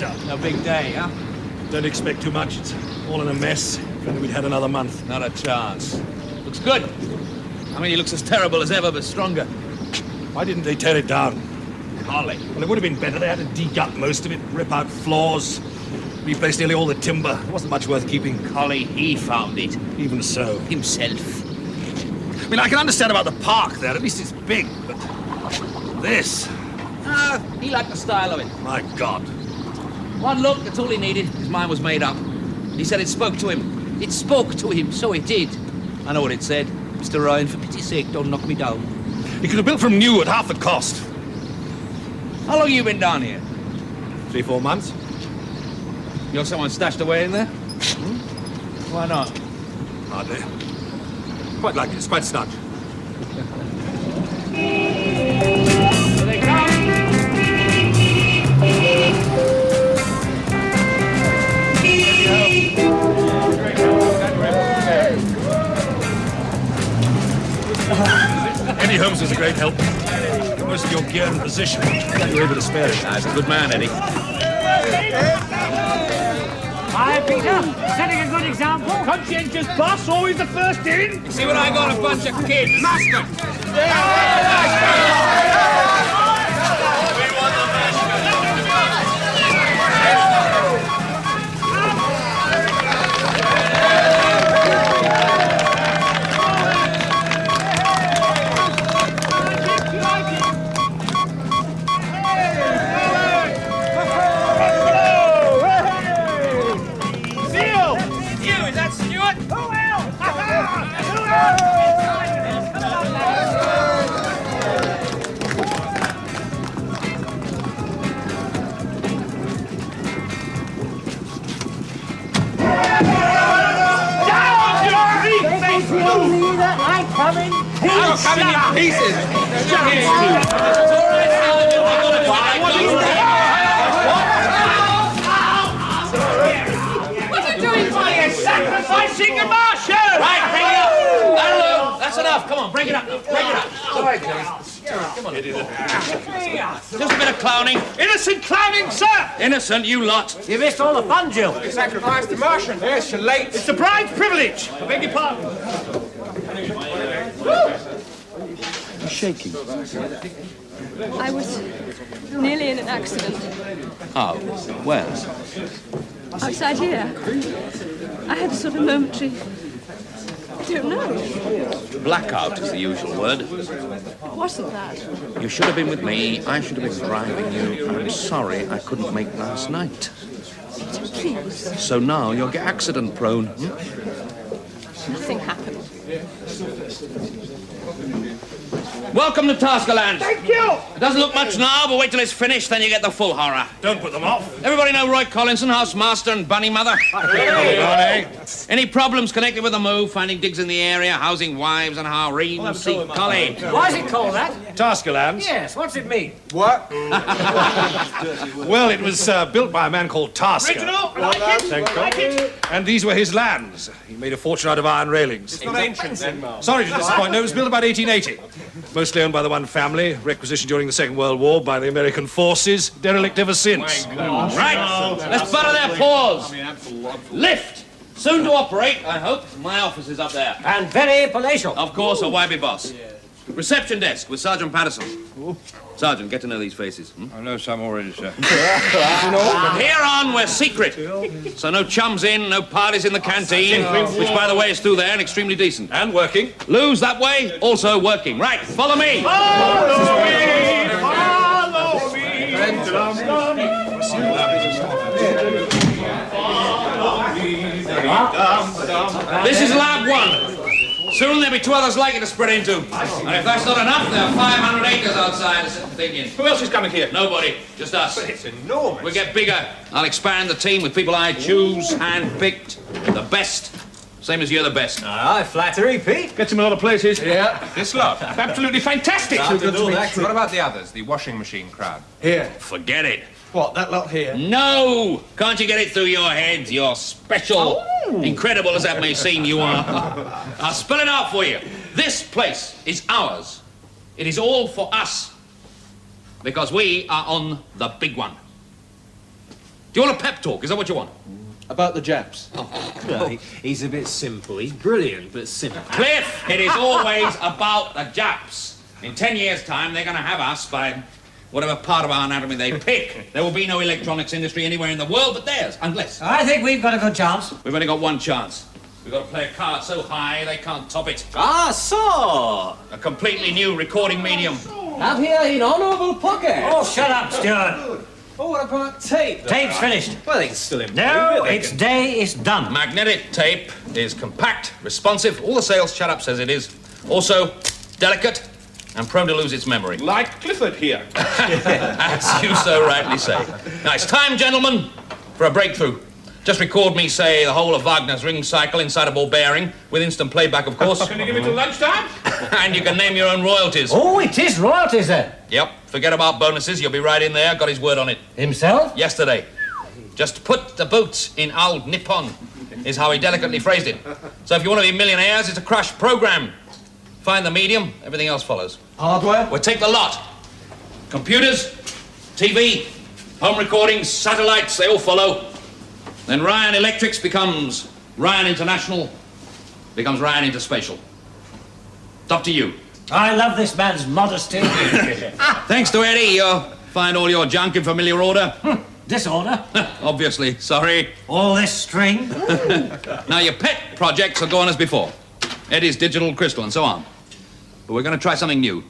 doctor. No big day, huh? Don't expect too much. It's all in a mess. If only we'd had another month. Not a chance. Looks good. I mean, he looks as terrible as ever, but stronger. Why didn't they tear it down? Collie. Well, it would have been better. They had to dig up most of it, rip out floors, replace nearly all the timber. It wasn't much worth keeping. Collie, he found it. Even so. Himself. I mean, I can understand about the park there. At least it's big, but this... He liked the style of it. My God. One look, that's all he needed. His mind was made up. He said it spoke to him. It spoke to him, so it did. I know what it said. Mr. Ryan, for pity's sake, don't knock me down. He could have built from new at half the cost. How long have you been down here? 3-4 months. You got someone stashed away in there? Why not? Hardly. Quite like it. It's quite snug. Here they come! Eddie Holmes was a great help. Got most of your gear in position. Glad you were able to spare it. He's a good man, Eddie. Hi, Peter. Setting a good example. Conscientious boss, always the first in. See what I got? A bunch of kids. Master! We want the master. I'm coming. I'm coming in pieces. What are you doing, buddy? Sacrificing a marshal! Right, bring it up. That'll do. That's enough. Come on, break it up. Break it up. All right, Joey. Come on. Just a bit of clowning. Innocent clowning, sir! Innocent, you lot. You missed all the fun, Jill. You sacrificed the Martian. Yes, you're late. It's the bride's privilege. I beg your pardon. You're shaking. I was nearly in an accident. Oh, where? Outside here. I had a sort of momentary... I don't know. Blackout is the usual word. Wasn't that? You should have been with me. I should have been driving you. I'm sorry I couldn't make last night. Please. So now you'll get accident prone. Nothing happened. Welcome to Taskerland. Thank you. It doesn't look much now, but wait till it's finished, then you get the full horror. Don't put them off. Everybody know Roy Collinson, housemaster and bunny mother? Hey. Any problems connected with the move, finding digs in the area, housing wives and hareem? See, Collie. Why is it called that? Taskerland. Yes, what's it mean? What? Well, it was built by a man called Tasker. Original. Like it. Thank you. Like it. And these were his lands. He made a fortune out of iron railings. It's not ancient, then. Sorry to disappoint. No, it was built about 1880. Mostly owned by the one family, requisitioned during the Second World War by the American forces, derelict ever since. Right, let's butter their paws. Lift. Soon to operate, I hope. My office is up there. And very palatial. Of course, a YB boss. Reception desk with Sergeant Patterson. Sergeant, get to know these faces. I know some already, sir. From here on, we're secret. So no chums in, no parties in the canteen, which, by the way, is through there and extremely decent. And working. Lose that way, also working. Right, follow me. Follow me. This is lab one. Soon there'll be 2 others like it to spread into. And if that's not enough, there are 500 acres outside. Thinking. Who else is coming here? Nobody, just us. But it's enormous. We get bigger. I'll expand the team with people I choose, hand-picked, the best. Same as you're the best. Aye, flattery, Pete. Get him in other places. Yeah. This lot. Absolutely fantastic. What about the others, the washing machine crowd? Here. Forget it. What, that lot here? No! Can't you get it through your heads? You're special. Incredible as that may seem, you are. I'll spell it out for you. This place is ours. It is all for us. Because we are on the big one. Do you want a pep talk? Is that what you want? About the Japs. No, he's a bit simple. He's brilliant, but simple. Cliff, it is always about the Japs. In 10 years' time, they're going to have us by whatever part of our anatomy they pick. There will be no electronics industry anywhere in the world but theirs, unless... I think we've got a good chance. We've only got one chance. We've got to play a card so high they can't top it. Ah, so! A completely new recording medium. Have here in honourable pocket. Oh, shut up, Stuart. Oh, what about tape? Tape's finished. Well, they can still improve No, it. its day is done. Magnetic tape is compact, responsive. All the sales shut-up says it is. Also, delicate and prone to lose its memory. Like Clifford here. As you so rightly say. Now, it's time, gentlemen, for a breakthrough. Just record me, say, the whole of Wagner's Ring Cycle inside a ball bearing, with instant playback, of course. Can you give it till lunchtime? And you can name your own royalties. Oh, it is royalties, then. Yep, forget about bonuses. You'll be right in there. Got his word on it. Himself? Yesterday. Just put the boots in old Nippon, is how he delicately phrased it. So if you want to be millionaires, it's a crash program. Find the medium, everything else follows. Hardware? We'll take the lot. Computers, TV, home recordings, satellites, they all follow. Then Ryan Electrics becomes Ryan International, becomes Ryan Interspatial. It's up to you. I love this man's modesty. Thanks to Eddie, you'll find all your junk in familiar order. Disorder. Obviously, sorry. All this string. Now, your pet projects will go on as before. Eddie's digital crystal and so on. But we're going to try something new.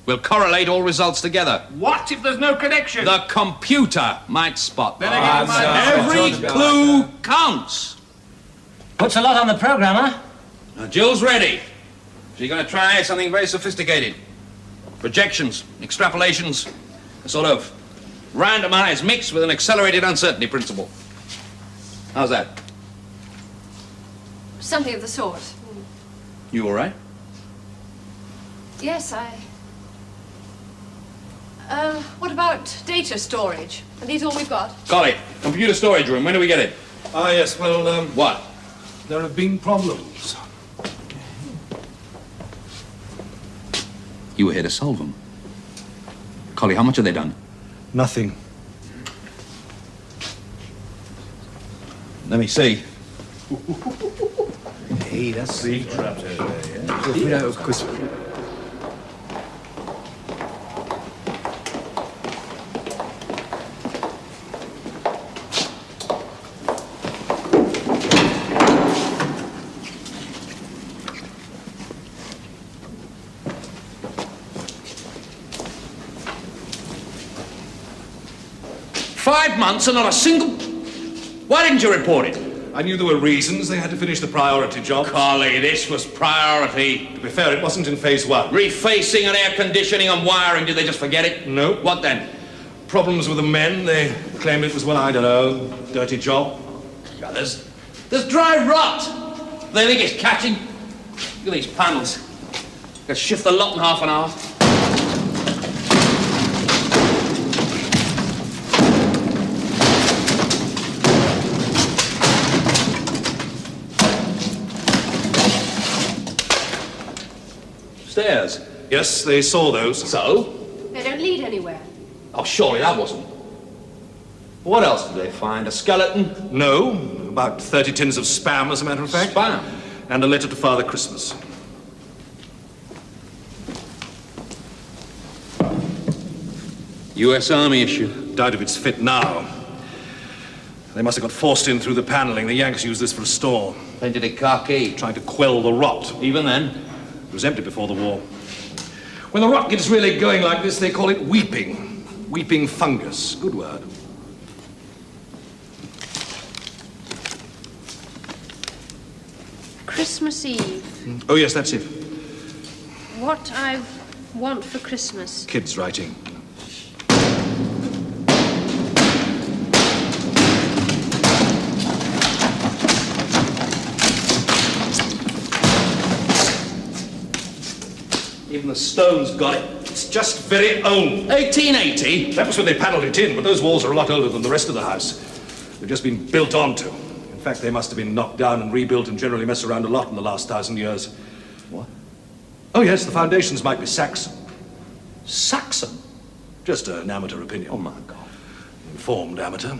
We'll correlate all results together. What if there's no connection? The computer might spot them. Every Every clue counts. Puts a lot on the programmer. Now, Jill's ready. She's going to try something very sophisticated. Projections, extrapolations, a sort of randomized mix with an accelerated uncertainty principle. How's that? Something of the sort. You all right? Yes, what about data storage? Are these all we've got? Got it. Computer storage room. When do we get it? Ah, yes, well, What? there have been problems. You were here to solve them. Collie, how much have they done? Nothing. Let me see. Hey, that's... Leaf trapped over there, yeah? You know, of course... Five months and not a single... Why didn't you report it? I knew there were reasons. They had to finish the priority job. Collie, this was priority. To be fair, it wasn't in phase one. Refacing and air conditioning and wiring, did they just forget it? No. What then? Problems with the men. They claimed it was, well, I don't know, dirty job. Yeah, there's dry rot. They think it's catching. Look at these panels. Could shift the lot in half an hour. Stairs. Yes, they saw those. So? They don't lead anywhere. Oh, surely that wasn't. What else did they find? A skeleton? No, about 30 tins of spam, as a matter of fact. Spam? And a letter to Father Christmas. U.S. Army issue. Doubt if it's fit now. They must have got forced in through the paneling. The Yanks used this for a store. Painted it khaki. Trying to quell the rot. Even then? It was empty before the war. When the rot gets really going like this, they call it weeping. Weeping fungus. Good word. Christmas Eve. Oh, yes, that's it. What I want for Christmas. Kids writing. Even the stone's got it. It's just very old. 1880? That was when they panelled it in, but those walls are a lot older than the rest of the house. They've just been built onto. In fact, they must have been knocked down and rebuilt and generally mess around a lot in the last 1,000 years. What? Oh, yes, the foundations might be Saxon. Saxon? Just an amateur opinion. Oh, my God. Informed amateur.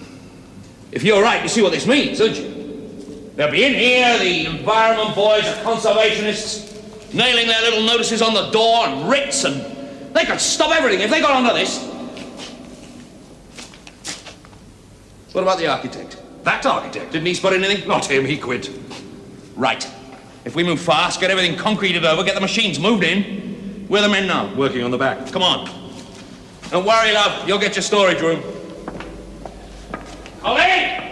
If you're right, you see what this means, don't you? They'll be in here, the environment boys, the conservationists, nailing their little notices on the door and writs, and they could stop everything if they got onto this. What about the architect? That architect? Didn't he spot anything? Not him, he quit. Right. If we move fast, get everything concreted over, get the machines moved in, where are the men now? Working on the back. Come on. Don't worry, love. You'll get your storage room. Colleen!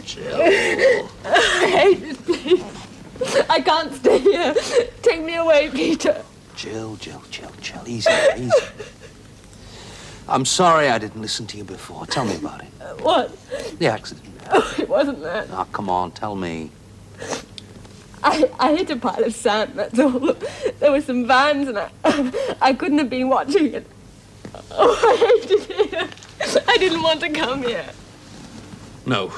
Jill. I hate this place. I can't stay here. Take me away, Peter. Jill, easy. I'm sorry I didn't listen to you before. Tell me about it. What? The accident. Oh, it wasn't that. Oh, come on, tell me. I hit a pile of sand, that's all. There were some vans and I couldn't have been watching it. Oh, I hated it here. I didn't want to come here. No,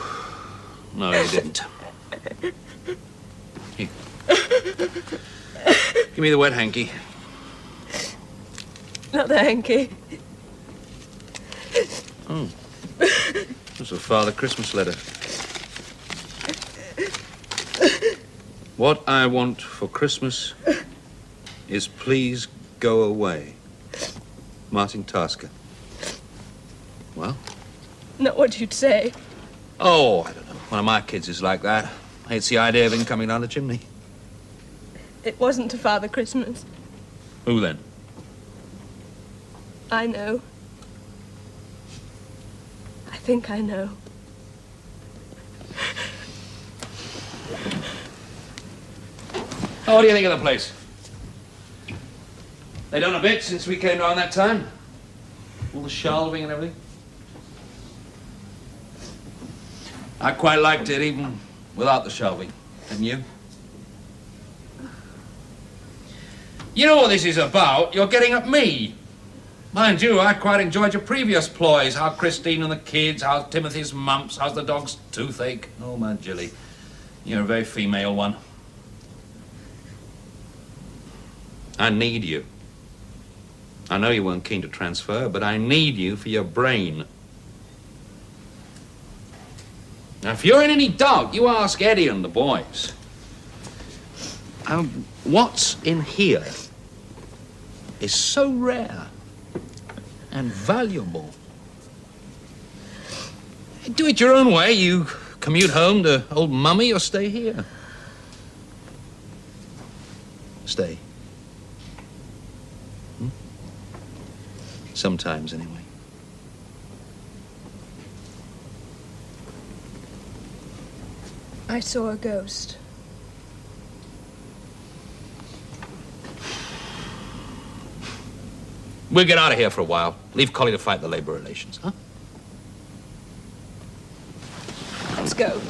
you didn't. Here. Give me the wet hanky. Not the hanky. Oh. That's a Father Christmas letter. What I want for Christmas is please go away. Martin Tasker. Well? Not what you'd say. Oh, I don't know. One of my kids is like that. Hates the idea of him coming down the chimney. It wasn't to Father Christmas. Who then? I know. I think I know. Oh, what do you think of the place? They done a bit since we came down that time. All the shelving and everything. I quite liked it even without the shelving. Didn't you? You know what this is about. You're getting at me. Mind you, I quite enjoyed your previous ploys. How Christine and the kids, how Timothy's mumps, how's the dog's toothache. Oh, my Jilly. You're a very female one. I need you. I know you weren't keen to transfer, but I need you for your brain. Now, if you're in any doubt, you ask Eddie and the boys. What's in here is so rare and valuable. Do it your own way. You commute home to old Mummy or stay here. Stay. Sometimes, anyway. I saw a ghost. We'll get out of here for a while. Leave Collie to fight the labor relations, huh? Let's go.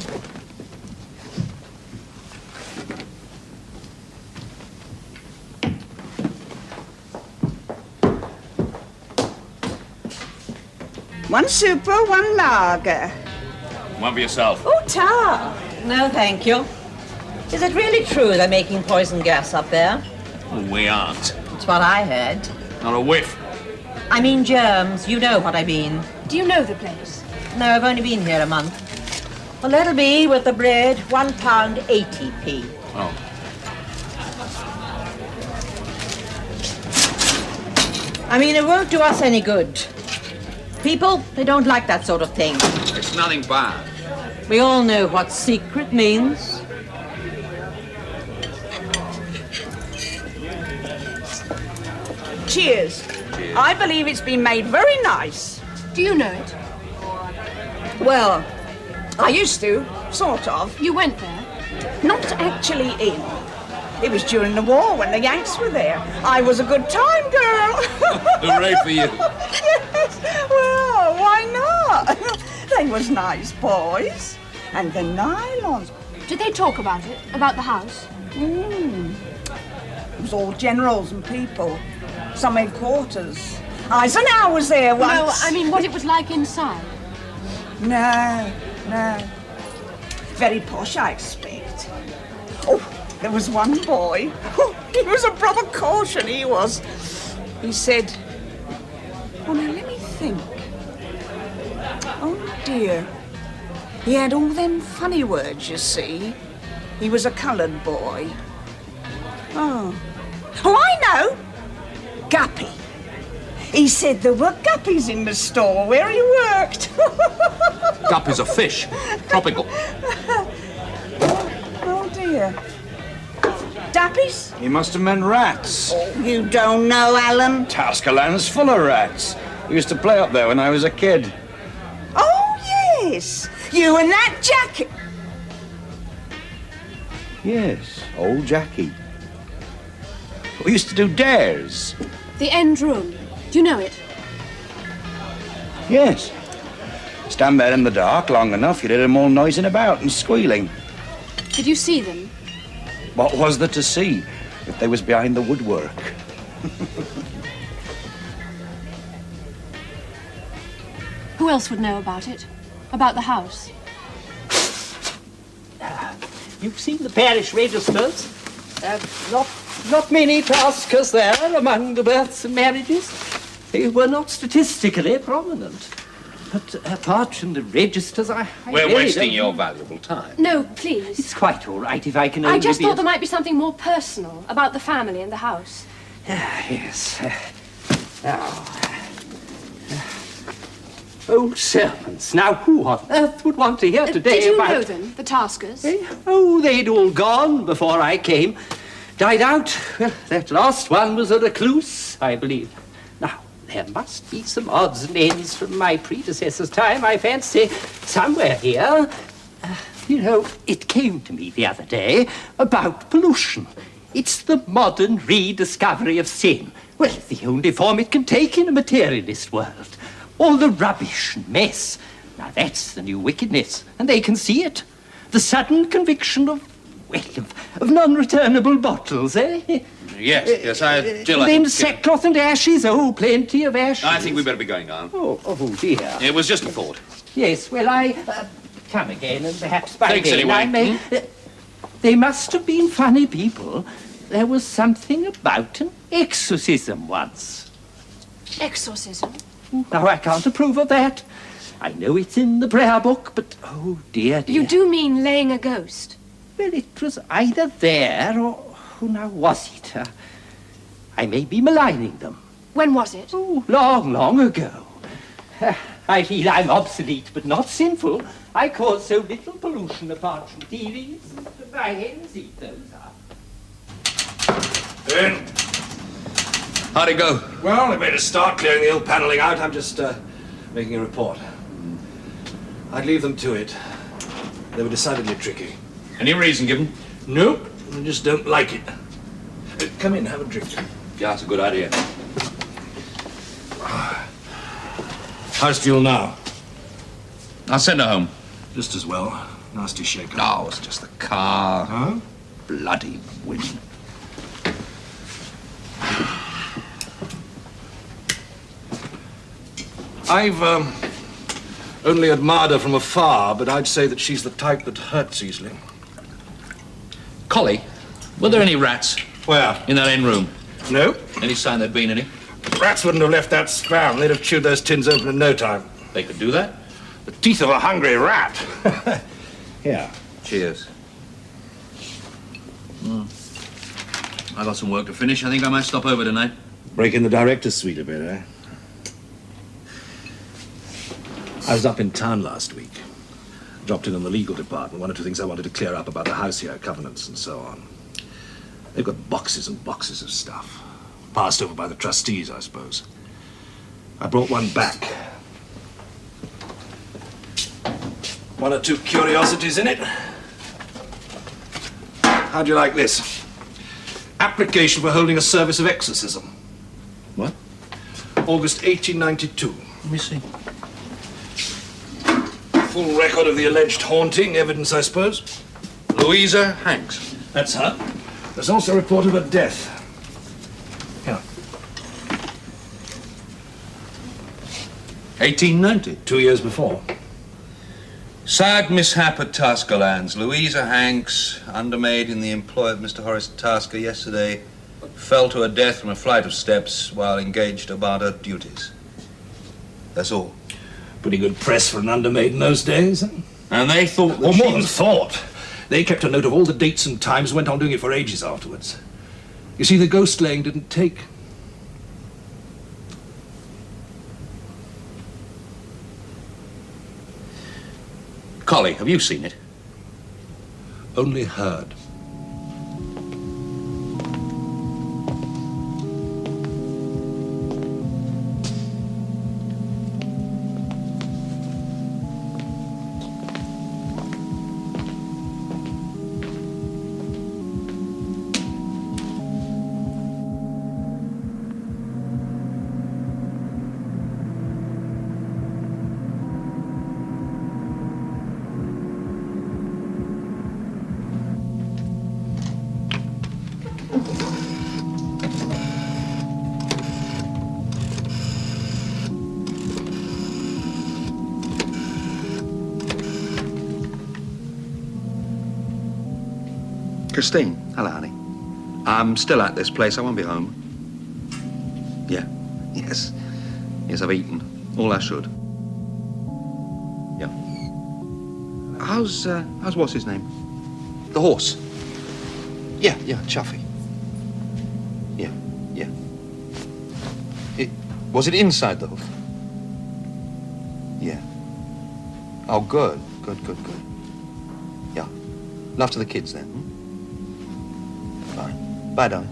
One super, one lager. One for yourself. Oh, tar. No, thank you. Is it really true they're making poison gas up there? Oh, we aren't. It's what I heard. Not a whiff. I mean germs. You know what I mean. Do you know the place? No, I've only been here a month. Well, that'll be, with the bread, £1.80p. Oh. I mean, it won't do us any good. People, they don't like that sort of thing. It's nothing bad. We all know what secret means. Cheers. I believe it's been made very nice. Do you know it? Well, I used to, sort of. You went there? Not actually in. It was during the war when the Yanks were there. I was a good time girl. Hooray for you. Yes, well, why not? They was nice boys. And the nylons. Did they talk about it? About the house? It was all generals and people. Some headquarters. I was there once. No, I mean what it was like inside. No. Very posh, I expect. Oh, there was one boy. Oh, he was a proper caution, he was. He said, oh, now let me think. Oh, dear. He had all them funny words, you see. He was a coloured boy. Oh, I know. Guppy. He said there were guppies in the store where he worked. Guppy's a fish. Tropical. Oh, dear. Dappies? He must have meant rats. Oh, you don't know, Alan. Taskerland's full of rats. He used to play up there when I was a kid. Oh, yes. You and that jacket. Yes, old Jackie. We used to do dares. The end room. Do you know it? Yes. Stand there in the dark long enough, you'd hear them all noising about and squealing. Did you see them? What was there to see if they was behind the woodwork? Who else would know about it? About the house? You've seen the parish registers. Not many taskers there among the births and marriages. They were not statistically prominent. But apart from the registers, I We're really wasting don't- your valuable time. No, please. It's quite all right if I can only I just be thought as- there might be something more personal about the family and the house. Yes. Old servants. Now, who on earth would want to hear today Did you about... know them, the Taskers? Oh, they'd all gone before I came. Died out. Well, that last one was a recluse, I believe. Now, there must be some odds and ends from my predecessor's time, I fancy, somewhere here. You know, it came to me the other day about pollution. It's the modern rediscovery of sin. Well, the only form it can take in a materialist world. All the rubbish and mess. Now, that's the new wickedness, and they can see it. The sudden conviction of non-returnable bottles, eh? Yes, Jill, I Then think, sackcloth and ashes, oh, plenty of ashes. I think we better be going on. Oh, dear. It was just a thought. Yes, well, I come again, and perhaps by Thanks, then anyway. I may... They must have been funny people. There was something about an exorcism once. Exorcism? Now, I can't approve of that. I know it's in the prayer book, but, oh, dear. You do mean laying a ghost? Well, it was either there or... Who now was it? I may be maligning them. When was it? Oh, long ago. I feel I'm obsolete, but not sinful. I cause so little pollution apart from TVs, and my hens eat those up. In. How'd it go? Well, they made a start clearing the old panelling out. I'm just making a report. I'd leave them to it. They were decidedly tricky. Any reason given? Nope. I just don't like it. Come in, have a drink. Yeah, that's a good idea. How's Jill now? I'll send her home. Just as well. Nasty shaker. No, it's just the car. Huh? Bloody wind. I've only admired her from afar, but I'd say that she's the type that hurts easily. Collie, were there any rats? Where? In that end room? No. Any sign there'd been any? Rats wouldn't have left that spam. They'd have chewed those tins open in no time. They could do that? The teeth of a hungry rat. Yeah. Cheers. I got some work to finish. I think I might stop over tonight. Break in the director's suite a bit, eh? I was up in town last week. Dropped in on the legal department. One or two things I wanted to clear up about the house here, covenants and so on. They've got boxes and boxes of stuff. Passed over by the trustees, I suppose. I brought one back. One or two curiosities in it. How'd you like this? Application for holding a service of exorcism. What? August 1892. Let me see. Full record of the alleged haunting, evidence, I suppose. Louisa Hanks. That's her. There's also a report of her death. Here. 1890. 2 years before. Sad mishap at Taskerlands. Louisa Hanks, undermaid in the employ of Mr. Horace Tasker yesterday, fell to her death from a flight of steps while engaged about her duties. That's all. Pretty good press for an undermaid in those days. Eh? And they thought that Or she more than was... thought. They kept a note of all the dates and times, went on doing it for ages afterwards. You see, the ghost laying didn't take. Collie, have you seen it? Only heard. Christine, hello, honey. I'm still at this place. I won't be home. Yeah. Yes. Yes, I've eaten. All I should. Yeah. How's what's his name? The horse. Yeah, Chuffy. Yeah. Was it inside the hoof? Yeah. Oh, good. Yeah. Love to the kids then. Hmm? Bye, darling.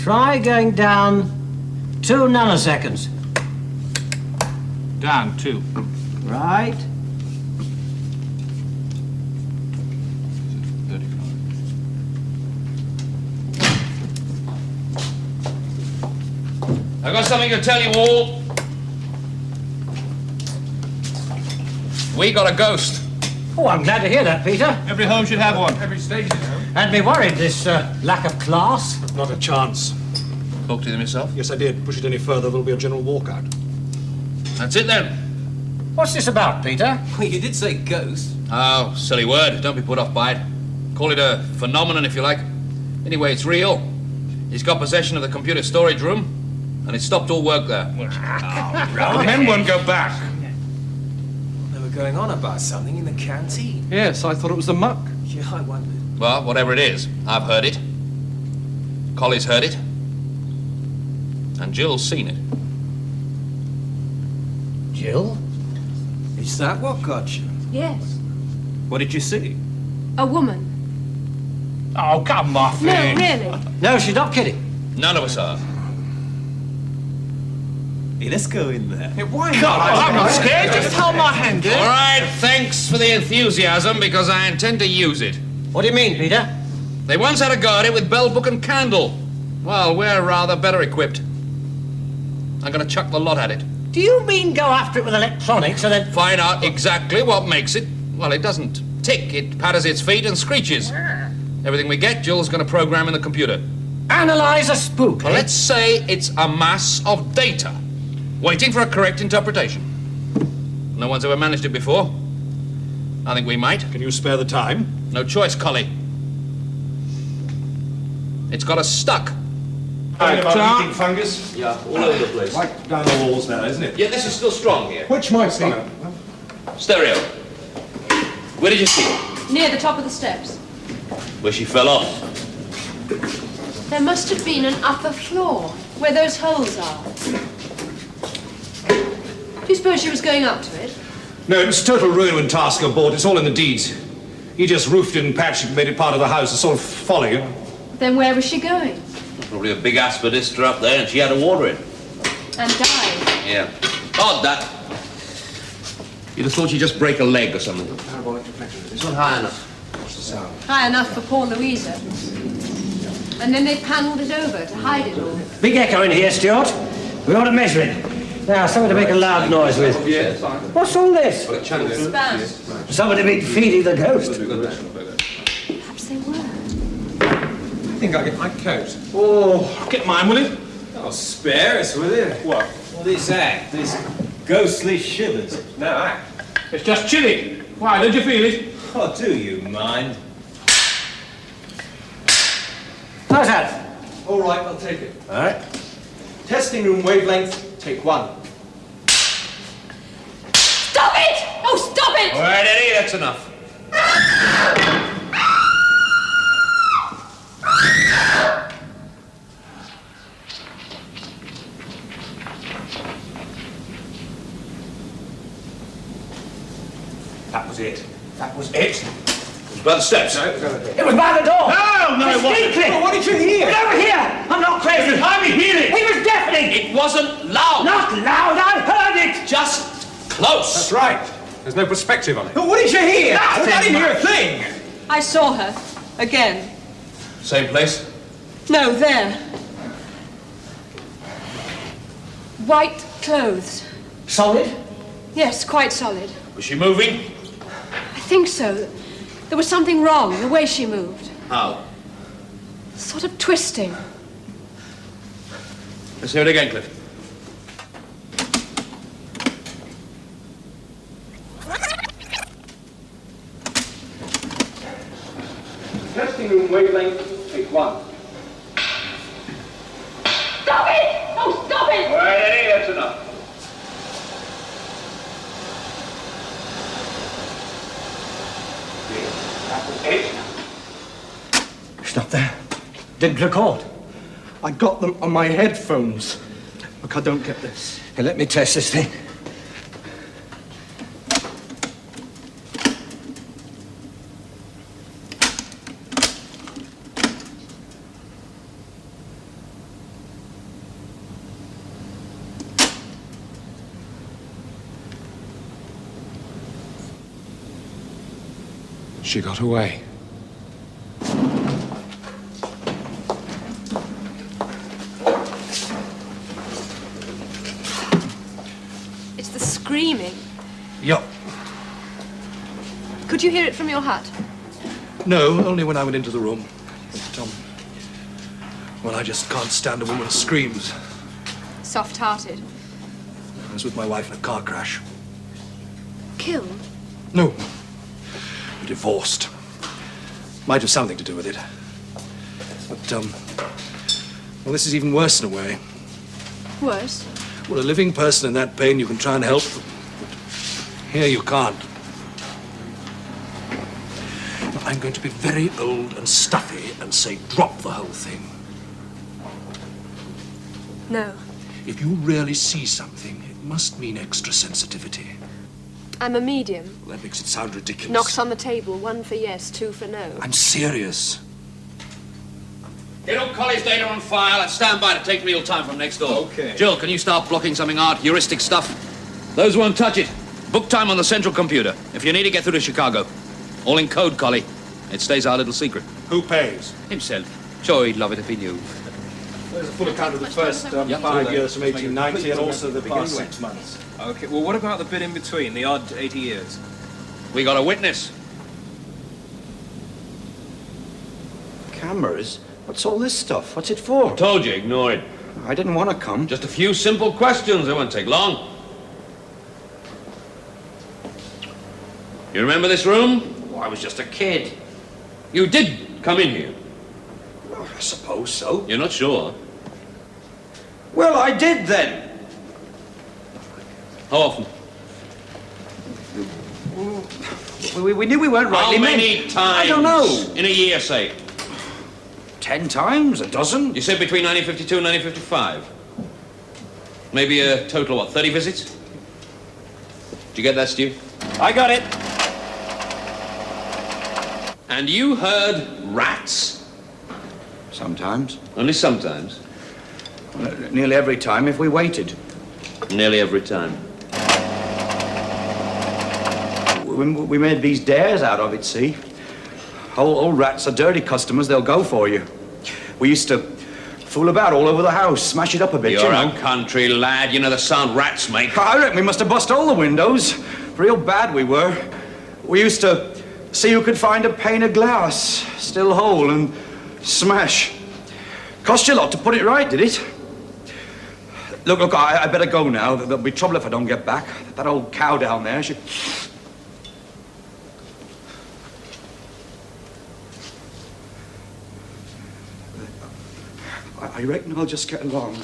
Try going down 2 nanoseconds. Down 2. Right. 35. I've got something to tell you all. We got a ghost. Oh, I'm glad to hear that, Peter. Every home should have one. Every station home. Had me worried, this lack of class. Not a chance. Talked to them yourself? Yes, I did. Push it any further, there'll be a general walkout. That's it then. What's this about, Peter? Well, you did say ghost. Oh, silly word. Don't be put off by it. Call it a phenomenon if you like. Anyway, it's real. He's got possession of the computer storage room, and it stopped all work there. The men won't go back. They were going on about something in the canteen. Yes, I thought it was the muck. Yeah, I wondered. Well, whatever it is, I've heard it. Collie's heard it. And Jill's seen it. Jill? Is that what got you? Yes. What did you see? A woman. Oh, come off No, it. really. No, she's not kidding. None of us are. Hey, let's go in there. Why not? I'm not scared. Just hold my hand, All right, thanks for the enthusiasm, because I intend to use it. What do you mean, Peter? They once had a guard with bell, book, and candle. Well, we're rather better equipped. I'm going to chuck the lot at it. Do you mean go after it with electronics and then... Find out exactly what makes it. Well, it doesn't tick. It patters its feet and screeches. Everything we get, Jill's going to program in the computer. Analyse a spook, Well, let's say it's a mass of data, waiting for a correct interpretation. No one's ever managed it before. I think we might. Can you spare the time? No choice, Collie. It's got us stuck. Eating fungus? Yeah, all over the place. Right down the walls now, isn't it? Yeah, this is still strong here. Which might be? Stereo. Where did you see it? Near the top of the steps. Where she fell off. There must have been an upper floor, where those holes are. Do you suppose she was going up to it? No, it was total ruin when Tasker bought. It's all in the deeds. He just roofed it and patched it and made it part of the house. A sort of folly. Then where was she going? Probably a big aspidistra up there, and she had to water it. And died. Yeah. Odd, that. You'd have thought she'd just break a leg or something. It's not high enough. What's the sound? High enough for poor Louisa. And then they panelled it over to hide it all. Big echo in here, Stuart. We ought to measure it. Now, something to make a loud noise with. What's all this? Spam. Somebody been feeding the ghost. Perhaps they were. I think I'll get my coat. Oh, get mine, will you? Oh, spare us, will you? What? Well, this act, this ghostly shivers. No, act. It's just chilly. Why, don't you feel it? Oh, do you mind? How's that? All right, I'll take it. All right. Testing room wavelength, take 1. Stop it! Oh, stop it! All right, Eddie, that's enough. That was it. That was it. It was by the steps. It was by the door. No, it wasn't. Distinctly. Well, what did you hear? Get over here. I'm not crazy. Hardly hear it. He was deafening. It wasn't loud. Not loud. I heard it. Just close. That's right. There's no perspective on it. But what did you hear? Nothing. I didn't hear a thing. I saw her. Again. Same place? No, there. White clothes. Solid? Yes, quite solid. Was she moving? I think so. There was something wrong, the way she moved. How? Sort of twisting. Let's hear it again, Cliff. Testing room wavelength, take 1. Stop it! Oh, stop it! All right, Eddie, that's enough. Stop there. Didn't record. I got them on my headphones. Look, I don't get this. Hey, let me test this thing. She got away. It's the screaming. Yup. Could you hear it from your hut? No, only when I went into the room. But, well, I just can't stand a woman who screams. Soft-hearted. I was with my wife in a car crash. killed? No. We're divorced. Might have something to do with it. But, well, this is even worse in a way. Worse? Well, a living person in that pain, you can try and help them. But here you can't. I'm going to be very old and stuffy and say drop the whole thing. No. If you really see something, it must mean extra sensitivity. I'm a medium. Well, that makes it sound ridiculous. Knocks on the table, 1 for yes, 2 for no. I'm serious. Get all college data on file and stand by to take real time from next door. Okay. Jill, can you start blocking something art, heuristic stuff? Those won't touch it. Book time on the central computer. If you need to get through to Chicago. All in code, Collie. It stays our little secret. Who pays? Himself. Sure, he'd love it if he knew. There's a full account of the first 5 years from 1890 and also the past 6 months. Okay, well, what about the bit in between, the odd 80 years? We got a witness. Cameras? What's all this stuff? What's it for? Told you, ignore it. I didn't want to come. Just a few simple questions. They won't take long. You remember this room? I was just a kid. You did come in here. Well, I suppose so. You're not sure? Well, I did then. How often? We knew we weren't rightly How many meant. times? I don't know. In a year, say. 10 times? A dozen? You said between 1952 and 1955. Maybe a total of what, 30 visits? Did you get that, Stu? I got it. And you heard rats? Sometimes. Only sometimes? Well, nearly every time if we waited. Nearly every time. We made these dares out of it, see? Old rats are dirty customers, they'll go for you. We used to fool about all over the house, smash it up a bit, You're you know. a country lad, you know the sound rats make. I reckon we must have bust all the windows. Real bad we were. We used to see who could find a pane of glass, still whole, and smash. Cost you a lot to put it right, did it? Look, I better go now. There'll be trouble if I don't get back. That old cow down there, she... I reckon I'll just get along.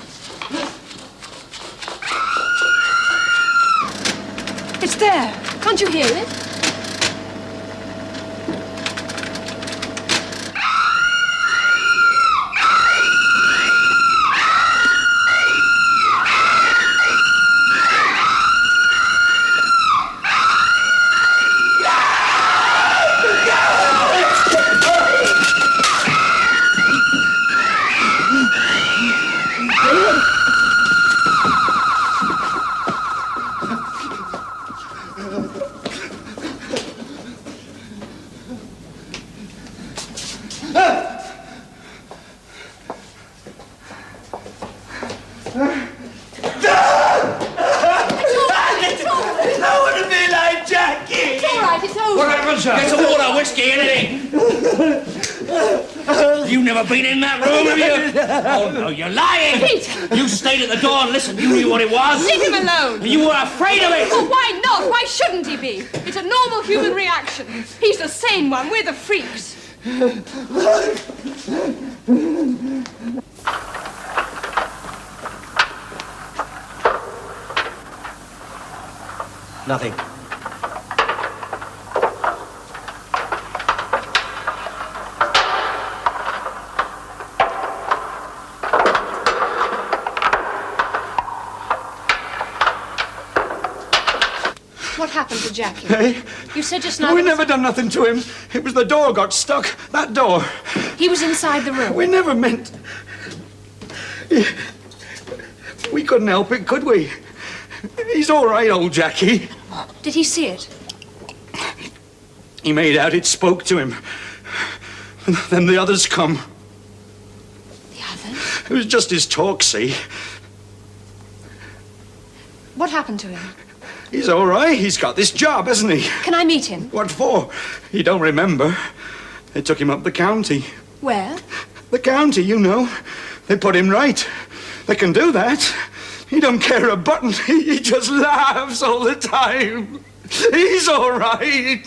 It's there. Can't you hear it? Get some water, whiskey, anything. You've never been in that room, have you? Oh, no, you're lying. Peter! You stayed at the door and listened. You knew what it was. Leave him alone. You were afraid of it. Oh, why not? Why shouldn't he be? It's a normal human reaction. He's the sane one. We're the freaks. Nothing. What happened to Jackie? Hey? You said just now... We never done nothing to him. It was the door got stuck. That door. He was inside the room. We never meant... We couldn't help it, could we? He's all right, old Jackie. Did he see it? He made out it spoke to him. And then the others come. The others? It was just his talk, see? What happened to him? He's all right. He's got this job, hasn't he? Can I meet him? What for? He don't remember. They took him up the county. Where? The county, you know. They put him right. They can do that. He don't care a button. He just laughs all the time. He's all right.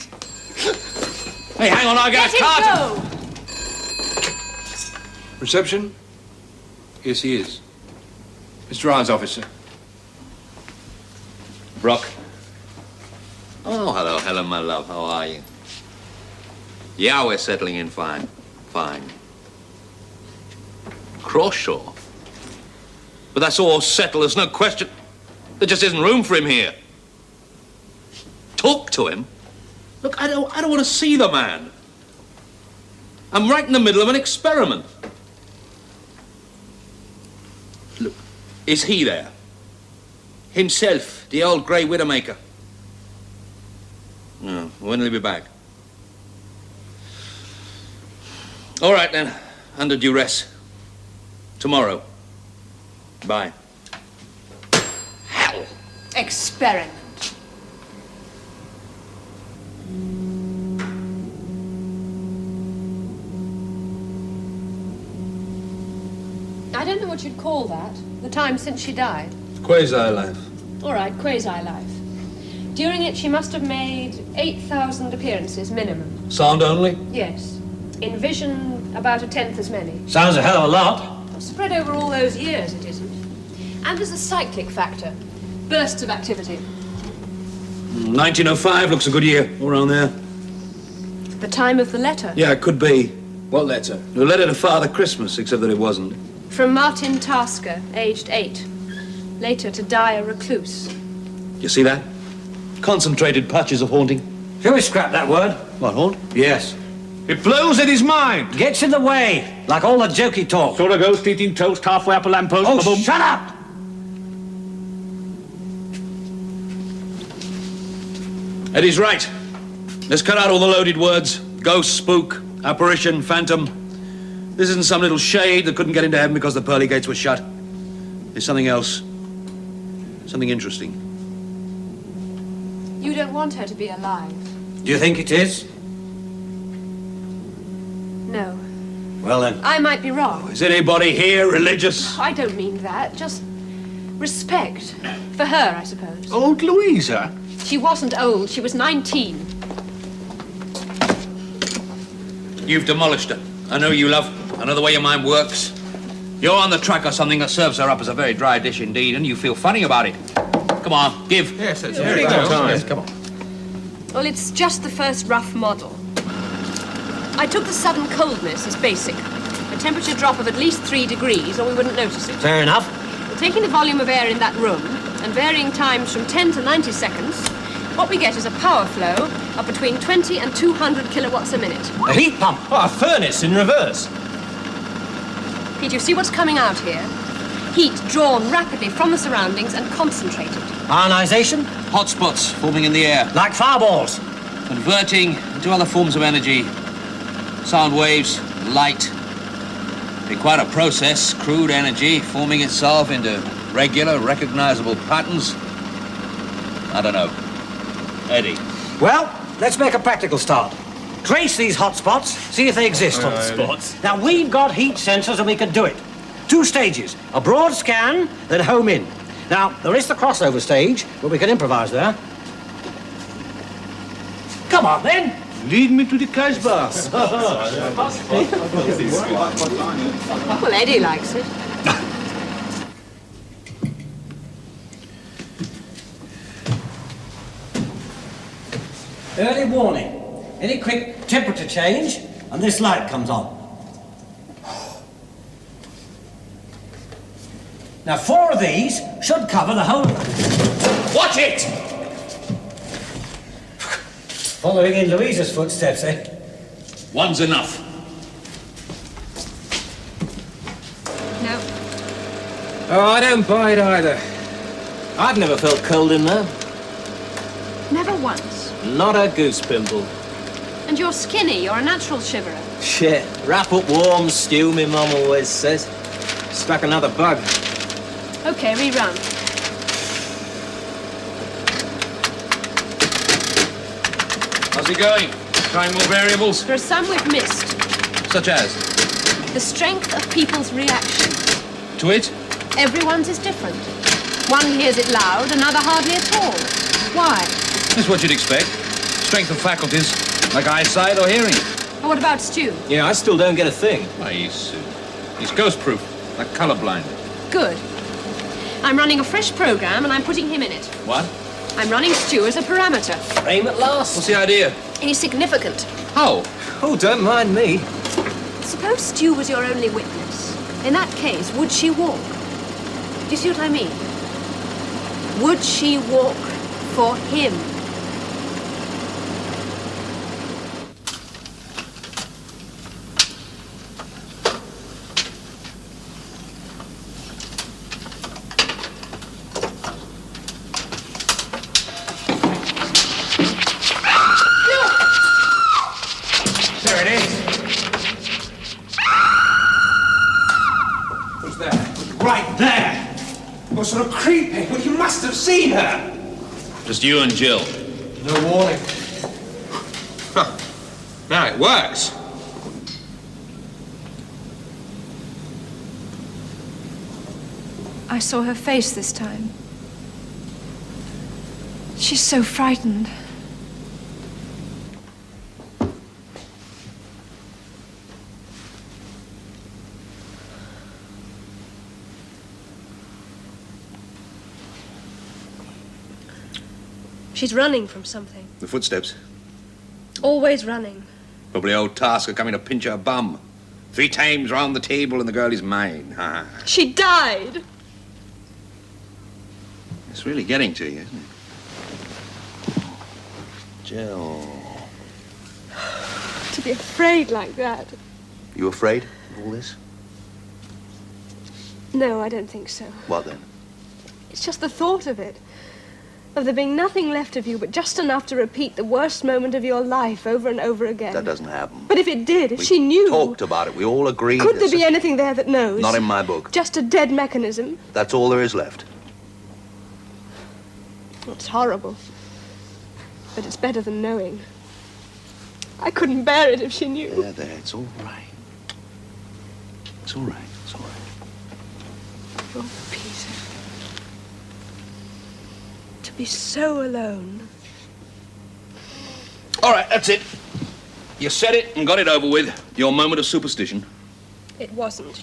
Hey, hang on, I'll get a card. Go! Reception? Yes, he is. Mr. Ryan's officer. Brock. Oh, hello, Helen, my love. How are you? Yeah, we're settling in fine. Fine. Crawshaw? But that's all settled, there's no question. There just isn't room for him here. Talk to him? Look, I don't want to see the man. I'm right in the middle of an experiment. Look, is he there? Himself, the old grey widowmaker. No, when will he be back? All right, then. Under duress. Tomorrow. Bye. Hell. Experiment. I don't know what you'd call that. The time since she died. Quasi-life. All right, quasi-life. During it, she must have made 8,000 appearances minimum. Sound only? Yes. In vision, about 1/10 as many. Sounds a hell of a lot. Spread over all those years, it isn't. And there's a cyclic factor. Bursts of activity. 1905 looks a good year, all around there. The time of the letter. Yeah, it could be. What letter? The letter to Father Christmas, except that it wasn't. From Martin Tasker, aged 8. Later to die a recluse. You see that? Concentrated patches of haunting. Shall we scrap that word? What, haunt? Yes. It blows in his mind. Gets in the way, like all the jokey talk. Sort of ghost eating toast halfway up a lamppost. Oh, ba-boom. shut up! Eddie's right. Let's cut out all the loaded words. Ghost, spook, apparition, phantom. This isn't some little shade that couldn't get into heaven because the pearly gates were shut. It's something else. Something interesting. You don't want her to be alive. Do you think it is? No. Well then. I might be wrong. Is anybody here religious? I don't mean that. Just respect. For her, I suppose. Old Louisa? She wasn't old. She was 19. You've demolished her. I know you, love. I know the way your mind works. You're on the track of something that serves her up as a very dry dish indeed, and you feel funny about it. Come on, give. Yes, that's very good. Yes, come on. Well, it's just the first rough model. I took the sudden coldness as basic. A temperature drop of at least 3 degrees, or we wouldn't notice it. Fair enough. Well, taking the volume of air in that room and varying times from 10 to 90 seconds, what we get is a power flow of between 20 and 200 kilowatts a minute. A heat pump. Oh, a furnace in reverse. Pete, you see what's coming out here? Heat drawn rapidly from the surroundings and concentrated. Ionization? Hotspots forming in the air. Like fireballs. Converting into other forms of energy. Sound waves, light. Be quite a process. Crude energy forming itself into regular, recognizable patterns. I don't know. Eddie. Well, let's make a practical start. Trace these hotspots, see if they exist. Hotspots? Now, we've got heat sensors and we can do it. 2 stages. A broad scan, then home in. Now, there is the crossover stage, but we can improvise there. Come on, then. Lead me to the Casbah. Well, Eddie likes it. Early warning. Any quick temperature change, and this light comes on. Now, 4 of these should cover the whole... Watch it! Following in Louisa's footsteps, eh? One's enough. No. Oh, I don't buy it either. I've never felt cold in there. Never once. Not a goose pimple. And you're skinny. You're a natural shiverer. Shit. Wrap up warm stew, my mum always says. Stuck another bug. Okay, rerun. How's it going? Trying more variables? There are some we've missed. Such as? The strength of people's reactions. To it? Everyone's is different. One hears it loud, another hardly at all. Why? That's what you'd expect. Strength of faculties, like eyesight or hearing. But what about Stu? Yeah, I still don't get a thing. Why, he's ghost-proof, like colorblind. Good. I'm running a fresh program and I'm putting him in it. What? I'm running Stu as a parameter. Frame at last. What's the idea? He's significant. How? Oh, don't mind me. Suppose Stu was your only witness. In that case, would she walk? Do you see what I mean? Would she walk for him? Sort of creepy. Well, you must have seen her. Just you and Jill. No warning. Huh. Now it works. I saw her face this time. She's so frightened. She's running from something. The footsteps. Always running. Probably old Tasker coming to pinch her bum. 3 times round the table and the girl is mine. She died. It's really getting to you, isn't it? Jill. To be afraid like that. You afraid of all this? No, I don't think so. What then? It's just the thought of it. Of there being nothing left of you but just enough to repeat the worst moment of your life over and over again. That doesn't happen. But if it did, if she knew... We talked about it. We all agreed. Could there be anything there that knows? Not in my book. Just a dead mechanism? That's all there is left. It's horrible. But it's better than knowing. I couldn't bear it if she knew. There. It's all right. It's all right. It's all right. Oh, Peter. To be so alone. All right, that's it. You said it and got it over with. Your moment of superstition. It wasn't.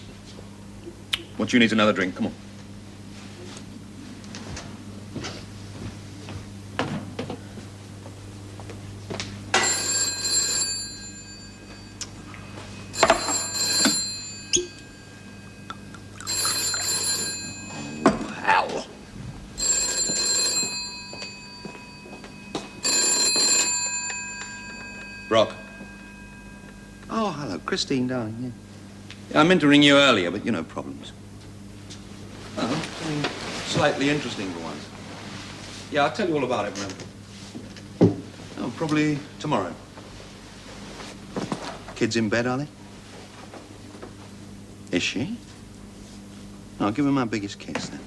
What you need is another drink. Come on. Brock. Oh, hello, Christine, darling. Yeah, I meant to ring you earlier, but Problems. Oh, something slightly interesting for once. Yeah, I'll tell you all about it, man. Oh, probably tomorrow. Kids in bed, are they? Is she? I'll give her my biggest kiss, then.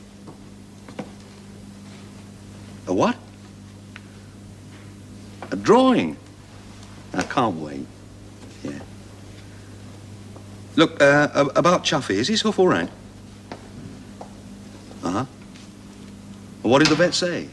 A what? A drawing? I can't wait. Yeah. Look, about Chuffy, is his hoof all right? Uh-huh. Well, what did the vet say?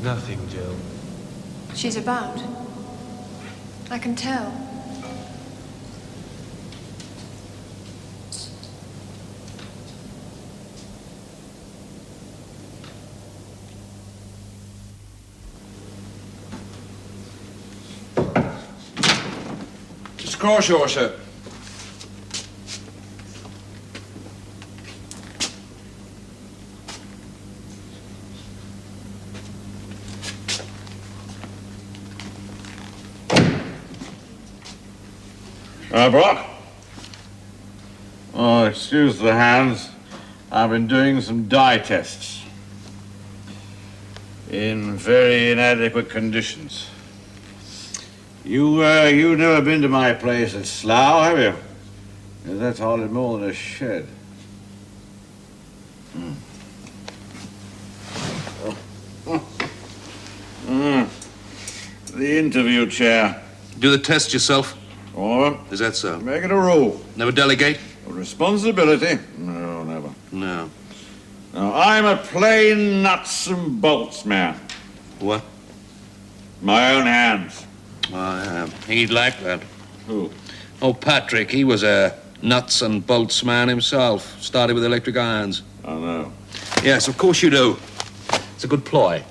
Nothing, Jill. She's about. I can tell. Just cross your shirt. Brock. Oh, excuse the hands. I've been doing some dye tests. In very inadequate conditions. You've never been to my place at Slough, have you? Yeah, that's hardly more than a shed. The interview chair. Do the test yourself? All of them. Is that so? Make it a rule. Never delegate? Responsibility? No, never. No. No, I'm a plain nuts and bolts man. What? My own hands. He'd like that. Who? Oh, Patrick, he was a nuts and bolts man himself. Started with electric irons. Oh, no. Yes, of course you do. It's a good ploy.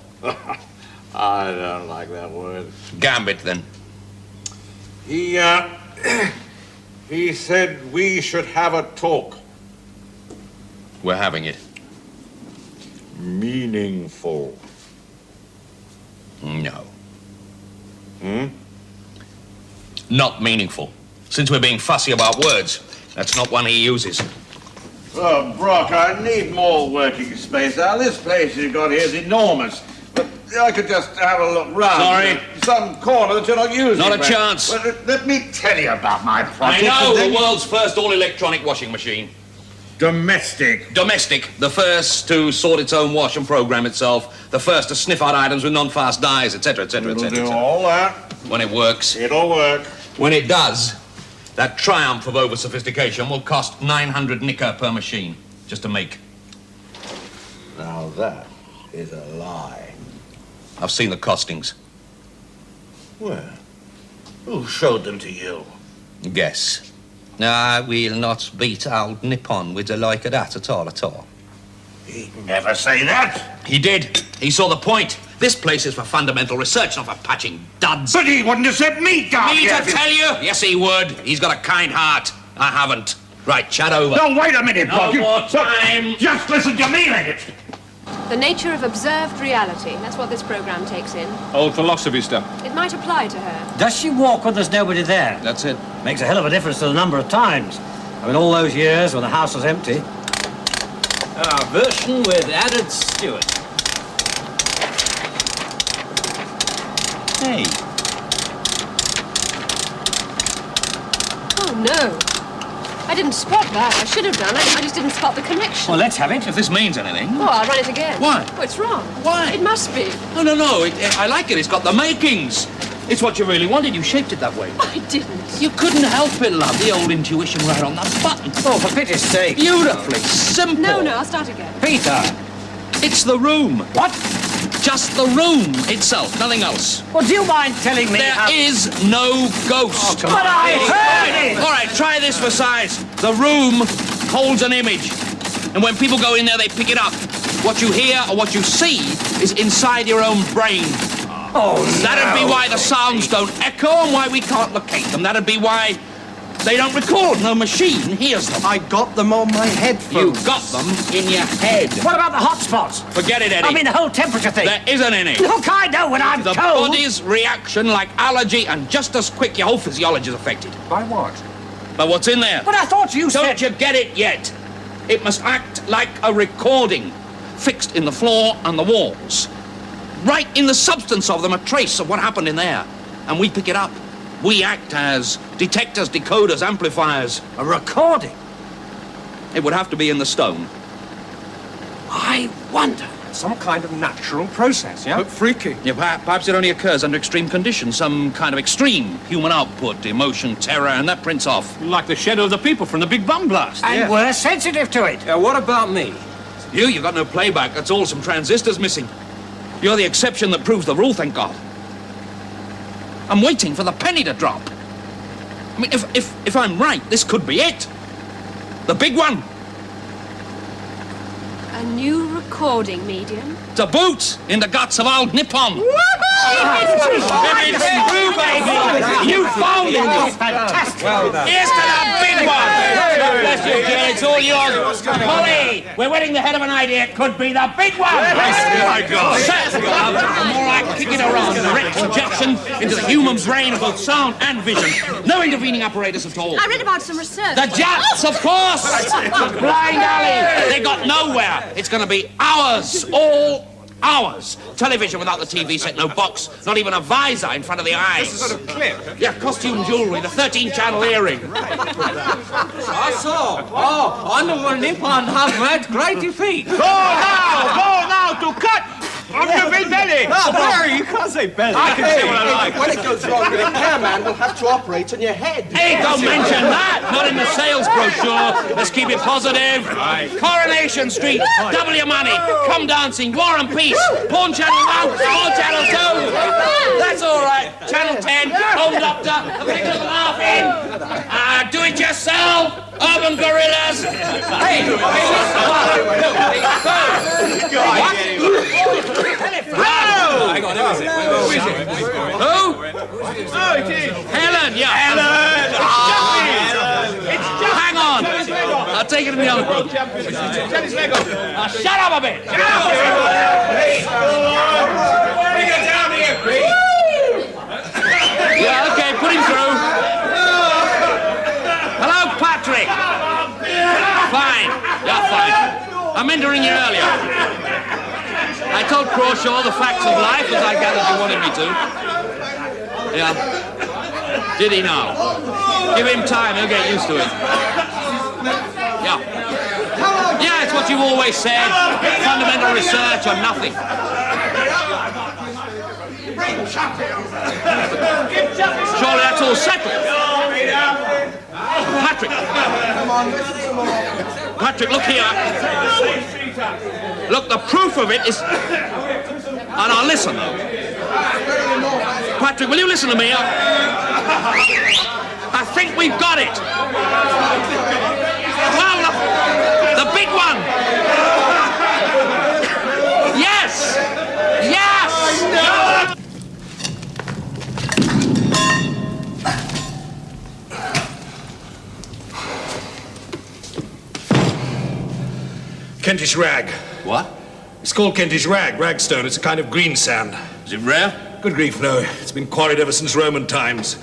I don't like that word. Gambit, then. He said we should have a talk. We're having it. Meaningful. No. Not meaningful. Since we're being fussy about words, that's not one he uses. Oh, Brock, I need more working space. Now, this place you've got here is enormous. But I could just have a look round. Sorry? Some corner that you're not using. Not a chance. Well, let me tell you about my project. I know, the world's first all-electronic washing machine. Domestic. Domestic. The first to sort its own wash and program itself. The first to sniff out items with non-fast dyes, etc., etc., It'll etc. do all that. When it works. It'll work. When it does, that triumph of over-sophistication will cost 900 nicker per machine, just to make. Now that is a lie. I've seen the costings. Where? Who showed them to you? Guess. I will not beat old Nippon with the like of that at all, at all. He'd never say that. He did. He saw the point. This place is for fundamental research, not for patching duds. But he wouldn't have said me, Doc. Me to tell you? Yes, he would. He's got a kind heart. I haven't. Right, chat over. No, wait a minute, Doc. No more time. Just listen to me, Leggett. The nature of observed reality. That's what this program takes in. Old philosophy stuff. It might apply to her. Does she walk when there's nobody there? That's it. Makes a hell of a difference to the number of times. I mean, all those years when the house was empty. Our version with added steward. Hey. Oh, no. I didn't spot that. I should have done. I just didn't spot the connection. Well, let's have it, if this means anything. Oh, I'll run it again. Why? Oh, it's wrong. Why? It must be. No. I like it. It's got the makings. It's what you really wanted. You shaped it that way. I didn't. You couldn't help it, love. The old intuition right on that button. Oh, for pity's sake. Beautifully simple. No, I'll start again. Peter! It's the room. What? Just the room itself, nothing else. Well, do you mind telling me There is no ghost. Oh, but I heard it! All right, try this for size. The room holds an image. And when people go in there, they pick it up. What you hear or what you see is inside your own brain. Oh, That'd be why the sounds don't echo and why we can't locate them. That'd be why they don't record. No machine hears them. I got them on my headphones. You got them in your head. What about the hot spots? Forget it, Eddie. I mean, the whole temperature thing. There isn't any. Look, I know when I'm The cold. body's reaction like allergy, and just as quick, your whole physiology is affected. By what? By what's in there. But I thought you said... Don't you get it yet? It must act like a recording, fixed in the floor and the walls. Right in the substance of them, a trace of what happened in there. And we pick it up. We act as detectors, decoders, amplifiers. A recording? It would have to be in the stone. I wonder. Some kind of natural process, yeah? But freaky. Yeah, perhaps it only occurs under extreme conditions, some kind of extreme human output, emotion, terror, and that prints off. Like the shadow of the people from the Big Bum Blast. And we're sensitive to it. What about me? You got no playback. That's all some transistors missing. You're the exception that proves the rule, thank God. I'm waiting for the penny to drop. I mean, if I'm right, this could be it. The big one. A new recording medium. To boot in the guts of old Nippon. You found it! It's fantastic! Here's to the big one! bless you, Jill. It's all yours. Polly, we're wetting the head of an idea. It could be the big one. My God. More like kicking around direct injection into the human brain of both sound and vision. No intervening apparatus at all. I read about some research. The Japs, of course! The blind alley! They got nowhere. It's going to be ours, all ours. Television without the TV set, no box, not even a visor in front of the eyes. This is sort of clip. Yeah, costume jewellery, the 13-channel earring. I saw. Oh, under one nip and have made great defeat. Go now to cut on your big belly. Ah, Barry, you can't say belly. I can say what I like. When it goes wrong, the repairman will have to operate on your head. Hey, don't mention that! Not in the sales brochure. Let's keep it positive. Coronation Street, double your money. Come dancing, War and Peace. Porn Channel 1, Porn Channel 2. That's all right. Channel 10, Home Doctor, a big little laugh in. Do it yourself, Urban Gorillas. Hey, Hang on, who is it? Who? Oh, it is. Helen, yeah. Helen. It's Jack. Hang on. I'll take it in the other room. Shut up a bit. Bring it down here, Pete. Yeah, okay, put him through. Hello, Patrick. Fine. Yeah, fine. I meant to ring you earlier. I told Crawshaw the facts of life, as I gathered you wanted me to. Yeah. Did he now? Give him time, he'll get used to it. Yeah. Yeah, it's what you've always said. Fundamental research or nothing. Surely that's all settled. Patrick. Patrick, look here. Look, the proof of it is... And now listen. Patrick, will you listen to me? I think we've got it. Well, the big one. Yes! Yes! Kentish rag. What? It's called Kentish rag, ragstone. It's a kind of green sand. Is it rare? Good grief, no. It's been quarried ever since Roman times.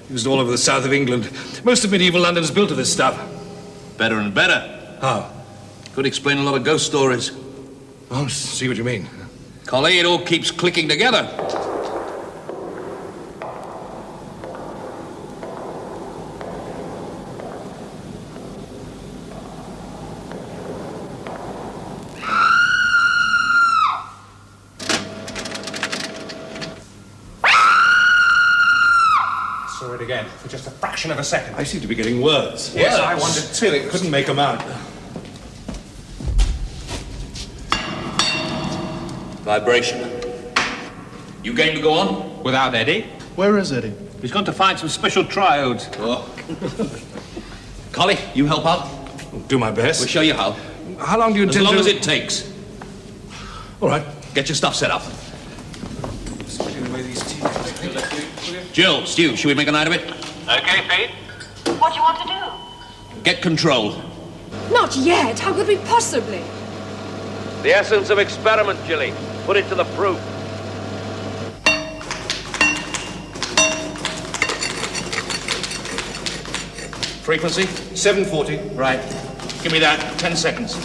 Used all over the south of England. Most of medieval London is built of this stuff. Better and better. How? Could explain a lot of ghost stories. Oh, see what you mean. Collie, it all keeps clicking together. Saw it again for just a fraction of a second. I seem to be getting words. Yes, I wondered too. It Couldn't make them out. Vibration. You game to go on? Without Eddie. Where is Eddie? He's gone to find some special triodes. Oh. Collie, you help out? Do my best. We'll show you how. How long do you intend As long to... as it takes. All right. Get your stuff set up. Jill, Stu, should we make a night of it? Okay, Pete. What do you want to do? Get control. Not yet. How could we possibly? The essence of experiment, Jilly. Put it to the proof. Frequency? 740. Right. Give me that. 10 seconds.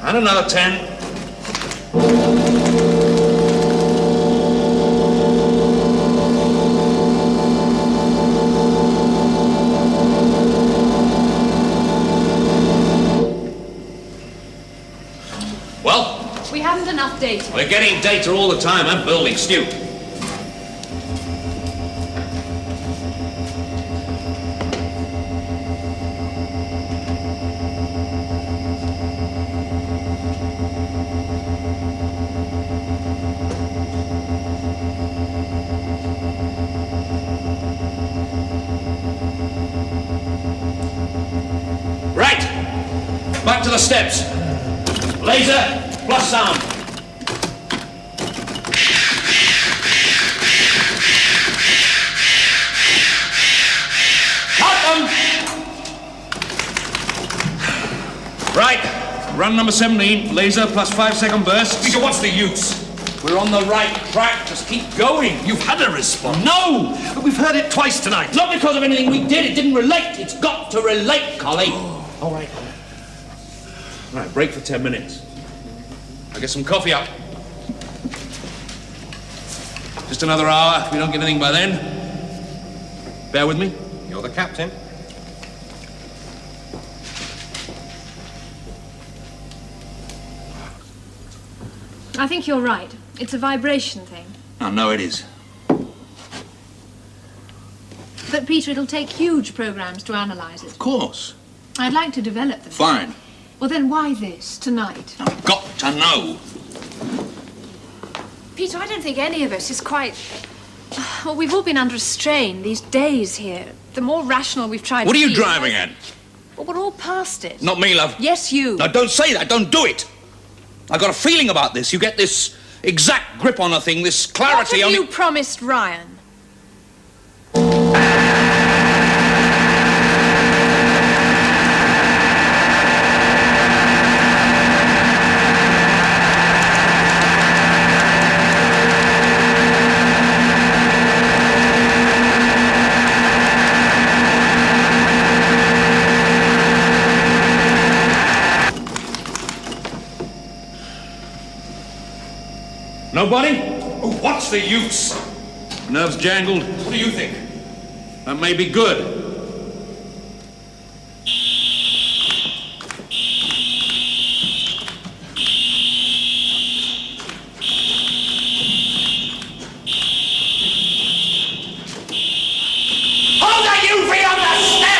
And another 10. Well? We haven't enough data. We're getting data all the time. I'm building, Stu. Right. Back to the steps. Laser plus sound. Cut them! Right. Run number 17. Laser plus 5-second bursts. Peter, what's the use? We're on the right track. Just keep going. You've had a response. No! But we've heard it twice tonight. Not because of anything we did. It didn't relate. It's got to relate, Collie. All right. All right, break for 10 minutes. I'll get some coffee up. Just another hour. If we don't get anything by then, bear with me. You're the captain. I think you're right. It's a vibration thing. I know it is. But, Peter, it'll take huge programs to analyse it. Of course. I'd like to develop them. Fine. Well, then why this, tonight? I've got to know. Peter, I don't think any of us is quite... Well, we've all been under a strain these days here. The more rational we've tried to be... What are you driving at? Well, we're all past it. Not me, love. Yes, you. No, don't say that. Don't do it. I've got a feeling about this. You get this exact grip on a thing, this clarity What on have it. you promised Ryan? Nobody? Oh, what's the use? Nerves jangled. What do you think? That may be good. Hold that you feet on the steps!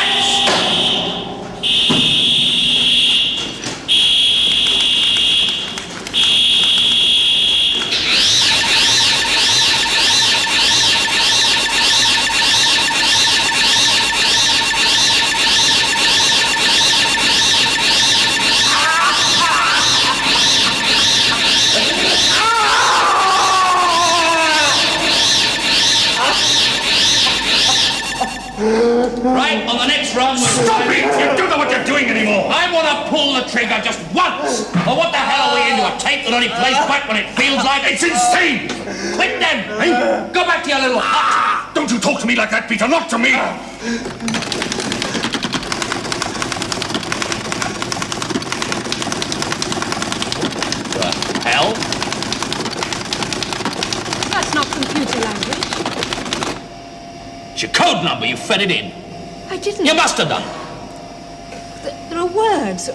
Right, on the next run... Stop it! You don't know what you're doing anymore! I want to pull the trigger just once! Or what the hell are we into? A tape that only plays back when it feels like... It's insane! Quit then! Hey, go back to your little hut! Don't you talk to me like that, Peter! Not to me! The hell? That's not computer language. It's your code number. You fed it in. I didn't. You must have done. There are words.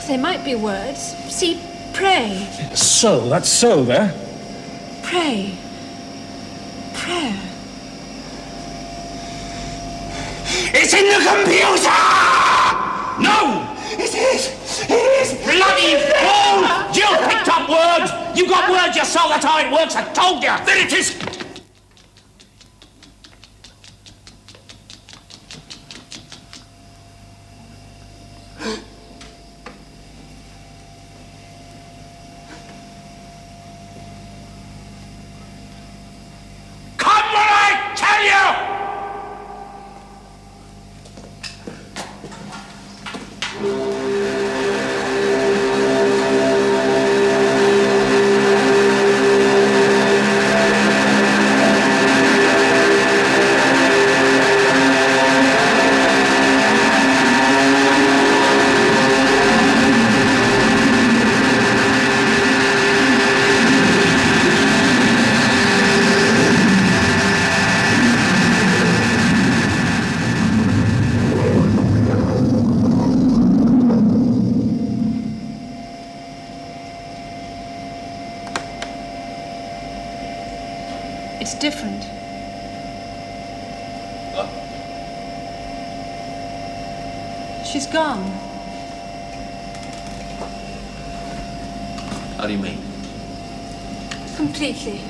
There might be words. See, pray. So, that's so there. Pray. Prayer. It's in the computer! No! It is! It is! Bloody fool! Jill picked up words! You got words yourself, that's how it works, I told you! Then it is! Come when I tell you! It's different. She's gone. How do you mean? Completely.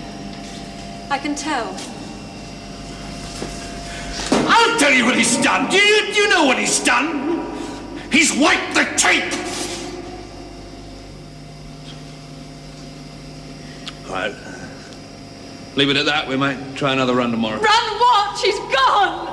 I can tell. I'll tell you what he's done. Do you know what he's done? He's wiped the tape! Leave it at that. We might try another run tomorrow. Run what? She's gone!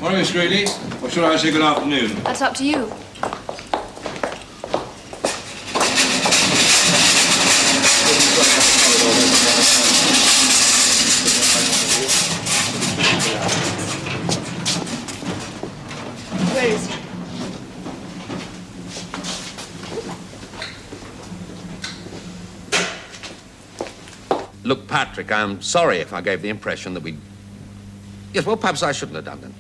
Morning, Miss Greeley. Or should I say good afternoon? That's up to you. Where is he? Look, Patrick, I'm sorry if I gave the impression that we... Yes, well, perhaps I shouldn't have done that.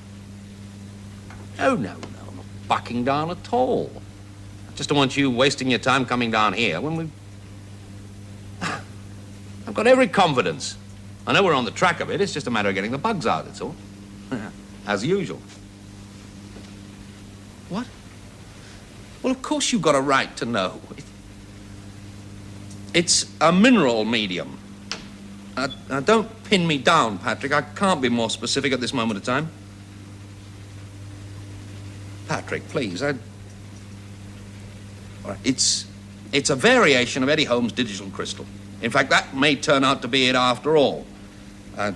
Oh, no, I'm not bucking down at all. I just don't want you wasting your time coming down here when we... I've got every confidence. I know we're on the track of it. It's just a matter of getting the bugs out, that's all. As usual. What? Well, of course you've got a right to know. It's a mineral medium. Don't pin me down, Patrick. I can't be more specific at this moment of time. Patrick, please, All right, it's a variation of Eddie Holmes' digital crystal. In fact, that may turn out to be it after all. I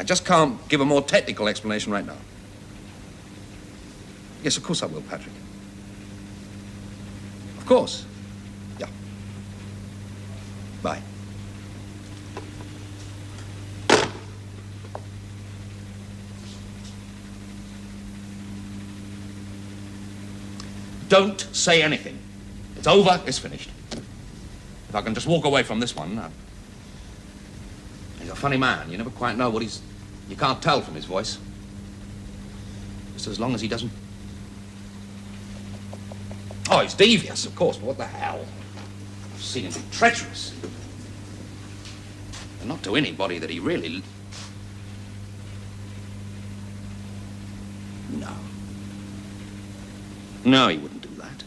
just can't give a more technical explanation right now. Yes, of course I will, Patrick. Of course. Yeah. Bye. Don't say anything. It's over, it's finished. If I can just walk away from this one. He's a funny man. You never quite know what he's... You can't tell from his voice. Just as long as he doesn't... Oh, he's devious, of course, but what the hell? I've seen him be treacherous. And not to anybody that he really... No. No, he wouldn't do that.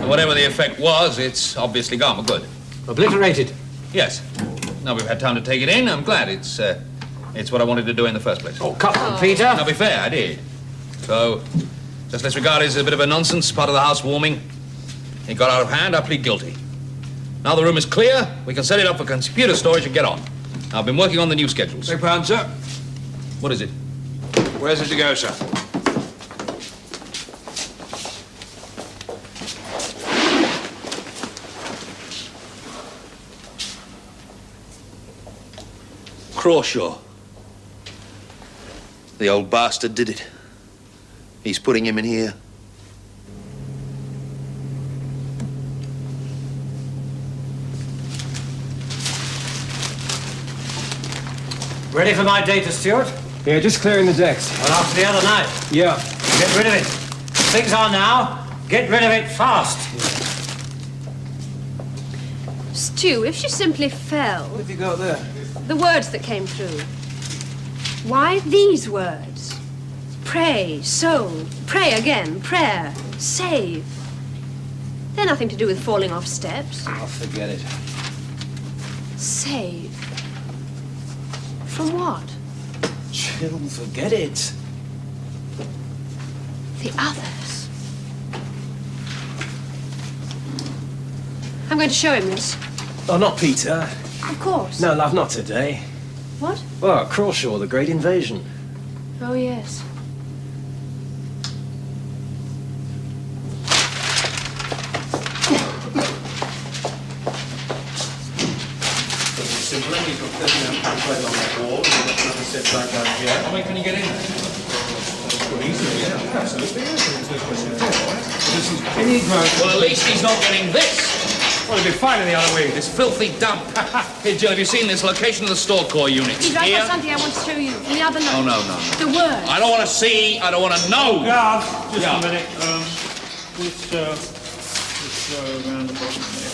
Whatever the effect was, it's obviously gone. We're good. Obliterated? Yes. Now we've had time to take it in. I'm glad. It's what I wanted to do in the first place. Oh, come on, Peter. Now, be fair, I did. So, just let's regard it as a bit of a nonsense, part of the house warming. It got out of hand. I plead guilty. Now the room is clear. We can set it up for computer storage and get on. I've been working on the new schedules. Beg pardon, sir? What is it? Where's it to go, sir? Crawshaw. The old bastard did it. He's putting him in here. Ready for my data, Stuart? Yeah, just clearing the decks. Well, after the other night. Yeah. Get rid of it. Things on now. Get rid of it fast. Stu, if she simply fell... What have you got there? The words that came through. Why these words? Pray, soul, pray again, prayer, save. They're nothing to do with falling off steps. Oh, forget it. Save. From what? Jill, forget it. The others. I'm going to show him this. Oh, not Peter. Of course. No, love, not today. What? Well, Crawshaw, the Great Invasion. Oh, yes. Simple, he's got 39 plate on that wall, and he's got another set right down here. How many can you get in there? Well, easily, yeah, absolutely. There's no question at all, right? This is any growth. Well, at least he's not getting this. Well, he'll be fine in the other wing. This filthy dump. Hey, Jill, have you seen this location of the store core units? He's right Here? by something I want to show you. From the other night. Oh, no. The words. I don't want to see. I don't want to know. Guard, just Yeah. a minute. This round the bottom there.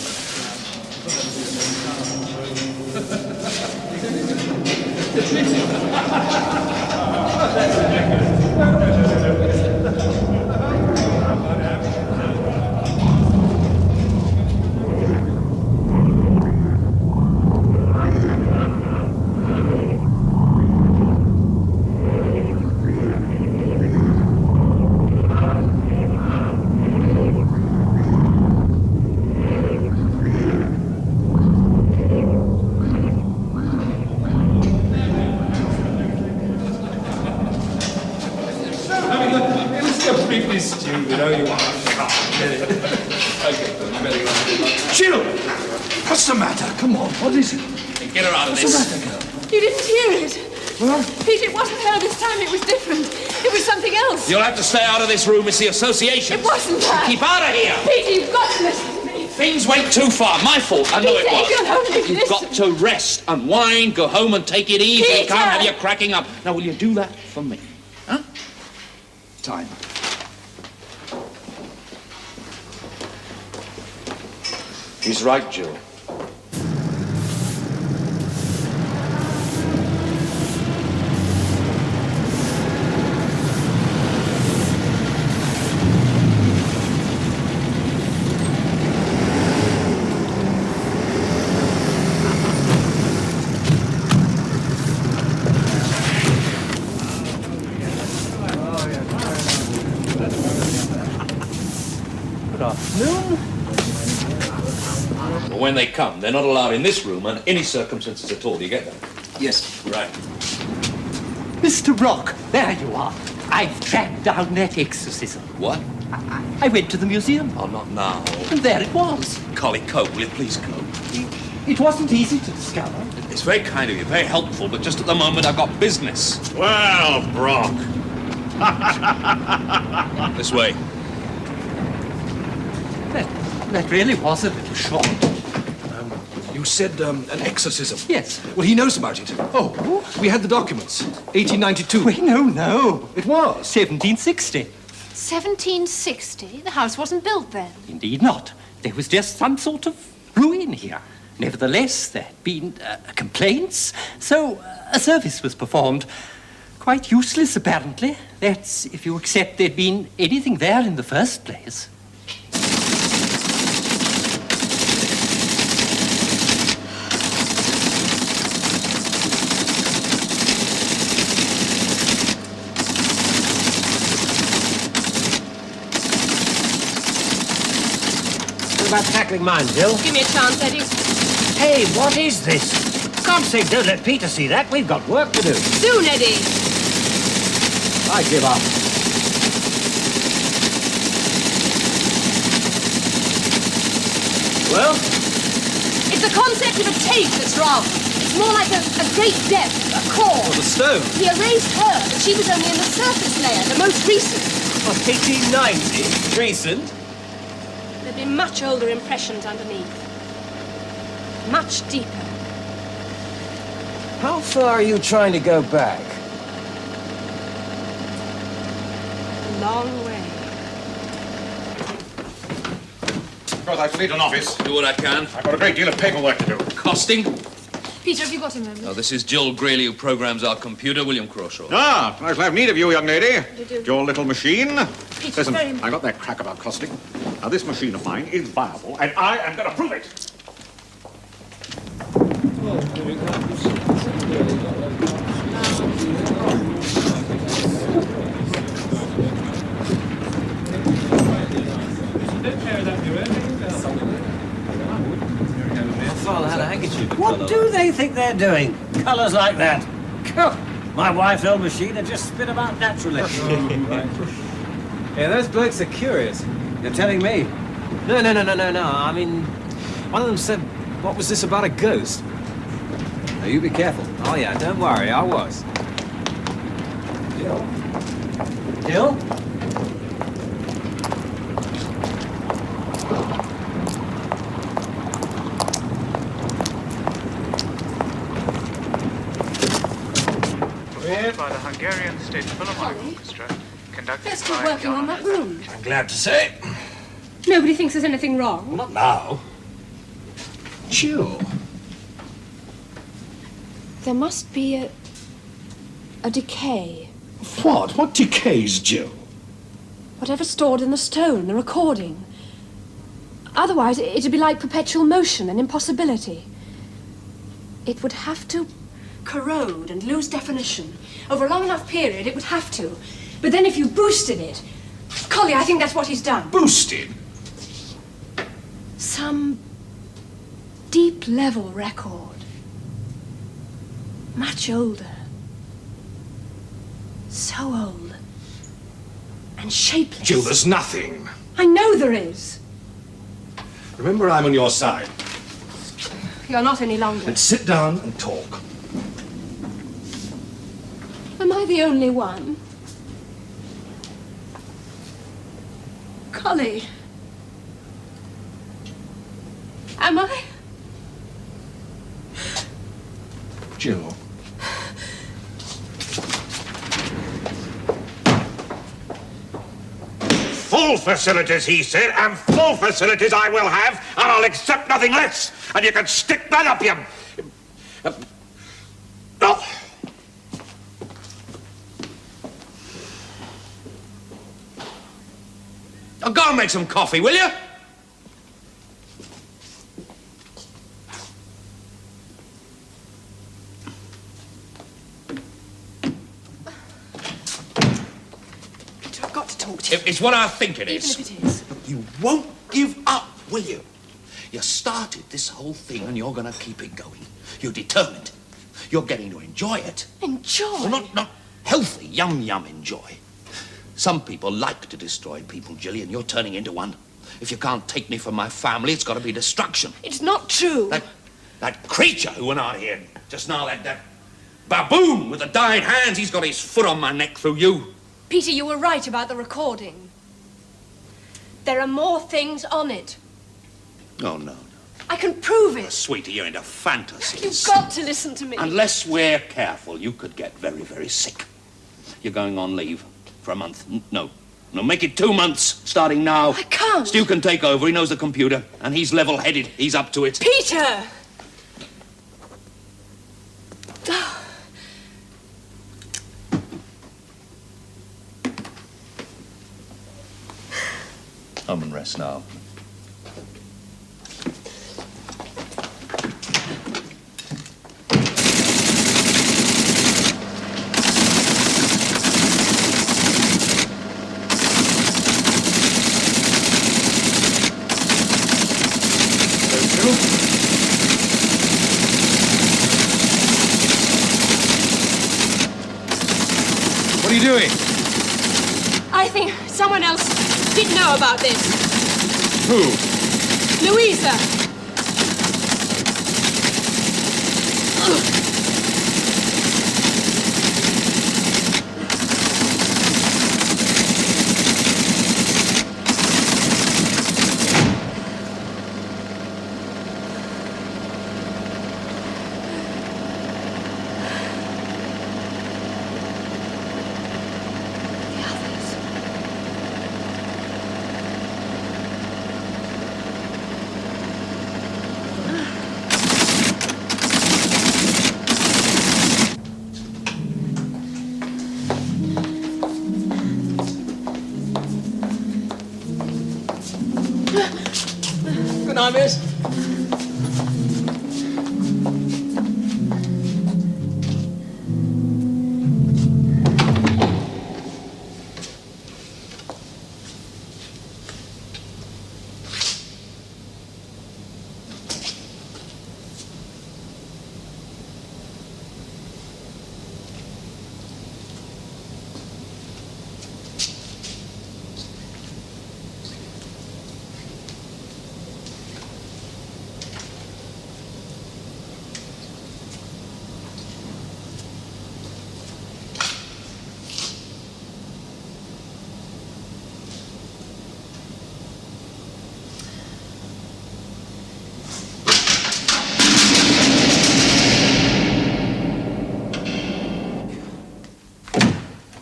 Jill! What's the matter? Come on, what is it? Hey, get her out of What's this. the matter, girl? You didn't hear it. Well? Pete, it wasn't her this time. It was different. It was something else. You'll have to stay out of this room. It's the association. It wasn't that. Keep out of here. Pete, you've got to listen to me. Things went too far. My fault. I know Peter, it was. you'll only You've got to rest, unwind, go home and take it easy. Peter! You can't have you cracking up. Now, will you do that for me? Huh? Time. He's right, Jill. Good afternoon. Well, when they come, they're not allowed in this room under any circumstances at all. Do you get that? Yes. Right. Mr. Rock, there you are. I've tracked down that exorcism. What? I went to the museum. Oh, not now. And there it was. Collie, Cope, will you please go? It wasn't easy to discover. It's very kind of you, very helpful, but just at the moment I've got business. Well, Brock. This way. That really was a little short. You said an exorcism? Yes. Well, he knows about it. Oh, we had the documents. 1892. Wait, no. It was. 1760. 1760? The house wasn't built then. Indeed not. There was just some sort of ruin here. Nevertheless, there had been complaints, so a service was performed. Quite useless, apparently. That's if you accept there'd been anything there in the first place. What about tackling mine, Jill? Give me a chance, Eddie. Hey, what is this? God's sake, don't let Peter see that. We've got work to do. Soon, Eddie. I give up. Well? It's the concept of a tape that's wrong. It's more like a great depth, a core. Or the stone. He erased her, but she was only in the surface layer, the most recent. 1890? Recent? There'd be much older impressions underneath. Much deeper. How far are you trying to go back? A long way. Of course, I shall need an office. Do what I can. I've got a great deal of paperwork to do. Costing? Peter, have you got a moment? Oh, this is Jill Greeley, who programs our computer. William Crawshaw. Ah, I shall have need of you, young lady. You do. Your little machine. Peter, Listen, very... I got that crack about costing. Now, this machine of mine is viable, and I am going to prove it. Father had a handkerchief. What do they think they're doing? Colours like that. My wife's old machine had just spit them out naturally. Yeah, those blokes are curious. You're telling me? No. I mean, one of them said, what was this about a ghost? Now, you be careful. Oh, yeah, don't worry, I was. Jill? By the Hungarian State Philharmonic Orchestra, conducted Let's keep by working on that room. I'm glad to say. Nobody thinks there's anything wrong. Not now. Jill. There must be a decay. What? What decays, Jill? Whatever's stored in the stone, the recording. Otherwise, it'd be like perpetual motion, an impossibility. It would have to corrode and lose definition. Over a long enough period, it would have to. But then if you boosted it... Collie, I think that's what he's done. Boosted? Some deep-level record. Much older. So old. And shapeless. Jill, there's nothing. I know there is. Remember, I'm on your side. You're not any longer. Let's sit down and talk. Am I the only one? Collie. Am I? Jill. Full facilities, he said, and full facilities I will have, and I'll accept nothing less. And you can stick that up, you... Oh. Oh, go and make some coffee, will you? Peter, I've got to talk to you. It's what I think it is. Even if it is. You won't give up, will you? You started this whole thing and you're going to keep it going. You're determined. You're getting to enjoy it. Enjoy? Well, not healthy, yum enjoy. Some people like to destroy people, Jilly, and you're turning into one. If you can't take me from my family, it's got to be destruction. It's not true. That creature who went out here just now, that baboon with the dyed hands, he's got his foot on my neck through you. Peter, you were right about the recording. There are more things on it. Oh, no. I can prove it. Sweetie, you're into fantasies. You've got to listen to me. Unless we're careful, you could get very, very sick. You're going on leave for a month. No, make it 2 months, starting now. I can't. Stu can take over. He knows the computer, and he's level-headed. He's up to it. Peter! Home and rest now. What are you doing? I think someone else did know about this. Who? Louisa. Good night, miss.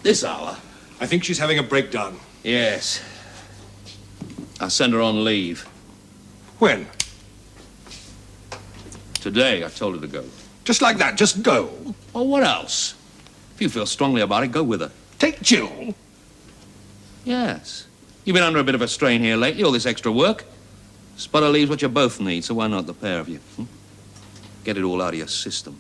This hour? I think she's having a breakdown. Yes. I sent her on leave. When? Today, I told her to go. Just like that, just go? Well, what else? If you feel strongly about it, go with her. Take Jill? Yes. You've been under a bit of a strain here lately, all this extra work. Sputter leaves what you both need, so why not the pair of you? Get it all out of your system.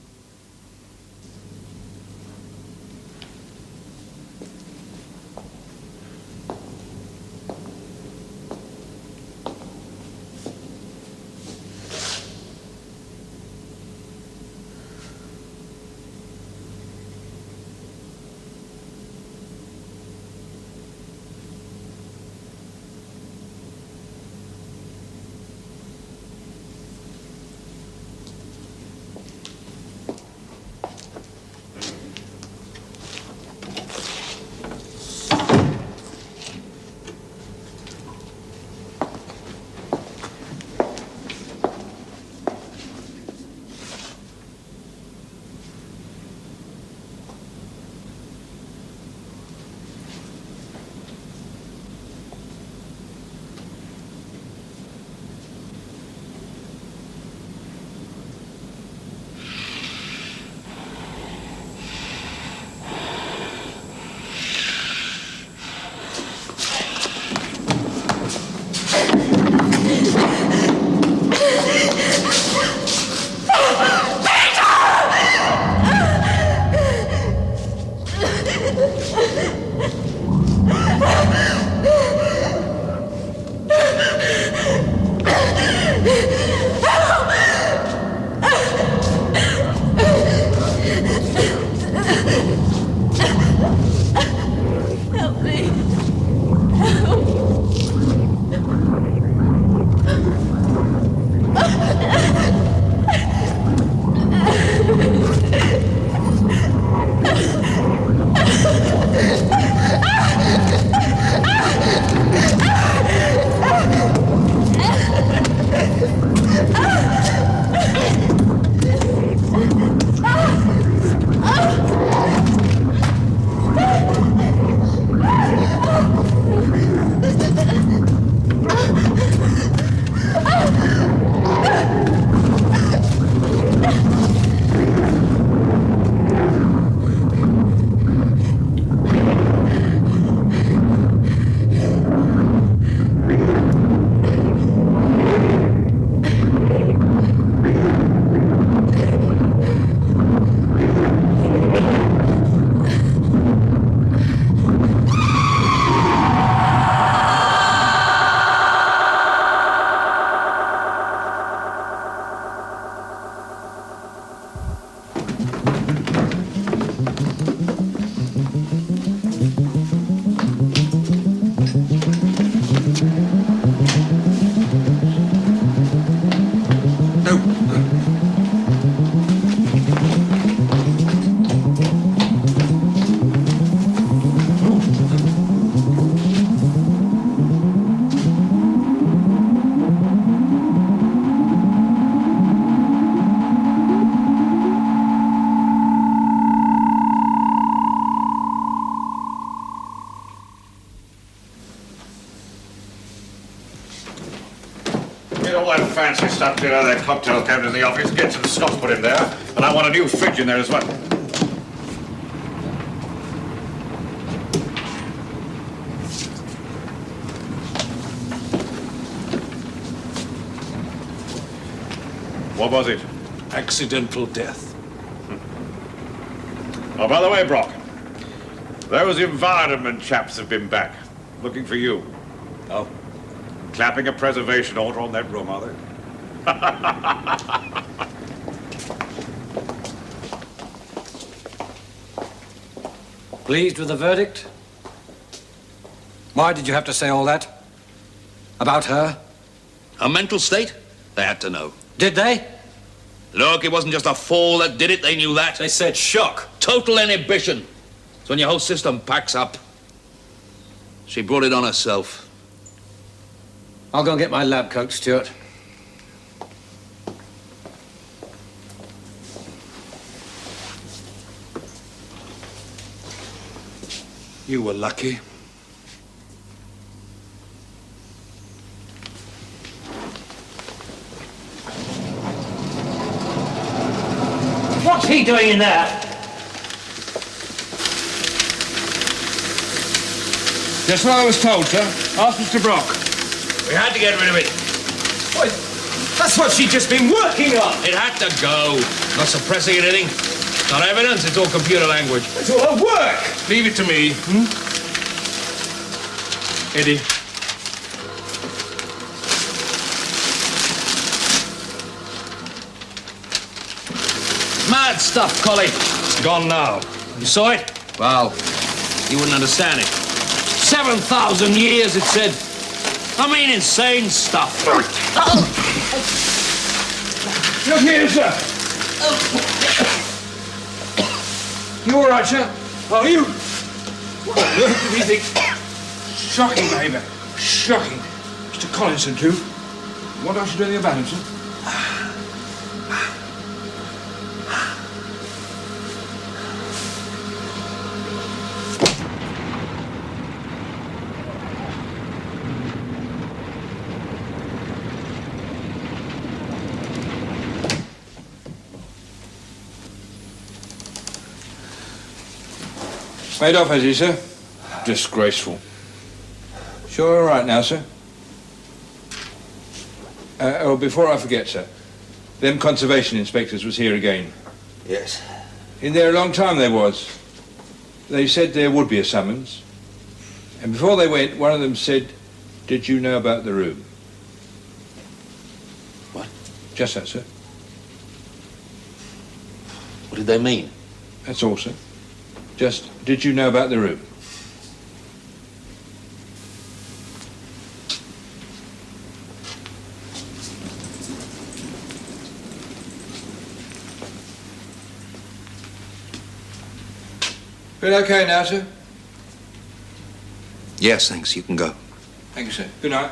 Get all that fancy stuff out of that cocktail cabinet in the office. Get some scotch put in there. And I want a new fridge in there as well. What was it? Accidental death. Oh, by the way, Brock, those environment chaps have been back, looking for you. Oh? Clapping a preservation order on that room, are they? Pleased with the verdict? Why did you have to say all that? About her? Her mental state? They had to know. Did they? Look, it wasn't just a fall that did it, they knew that. They said shock. Total inhibition. It's when your whole system packs up. She brought it on herself. I'll go and get my lab coat, Stuart. You were lucky. What's he doing in there? Just what I was told, sir. Ask Mr. Brock. We had to get rid of it. Wait, that's what she'd just been working on. It had to go. Not suppressing anything. Not evidence, it's all computer language. It's all her work. Leave it to me. Eddie. Mad stuff, Collie. It's gone now. You saw it? Well, you wouldn't understand it. 7,000 years, it said. I mean, insane stuff. Look here, sir. You all right, sir? Are you? What do you think? Shocking behaviour. Shocking. Mr. Collinson, too. What I should do anything about him, sir? Made off, has he, sir? Disgraceful. Sure, all right now, sir? Before I forget, sir. Them conservation inspectors was here again. Yes. In there a long time they was. They said there would be a summons. And before they went, one of them said, "Did you know about the room?" What? Just that, sir. What did they mean? That's all, sir. Just, did you know about the room? Feel okay now, sir? Yes, thanks. You can go. Thank you, sir. Good night.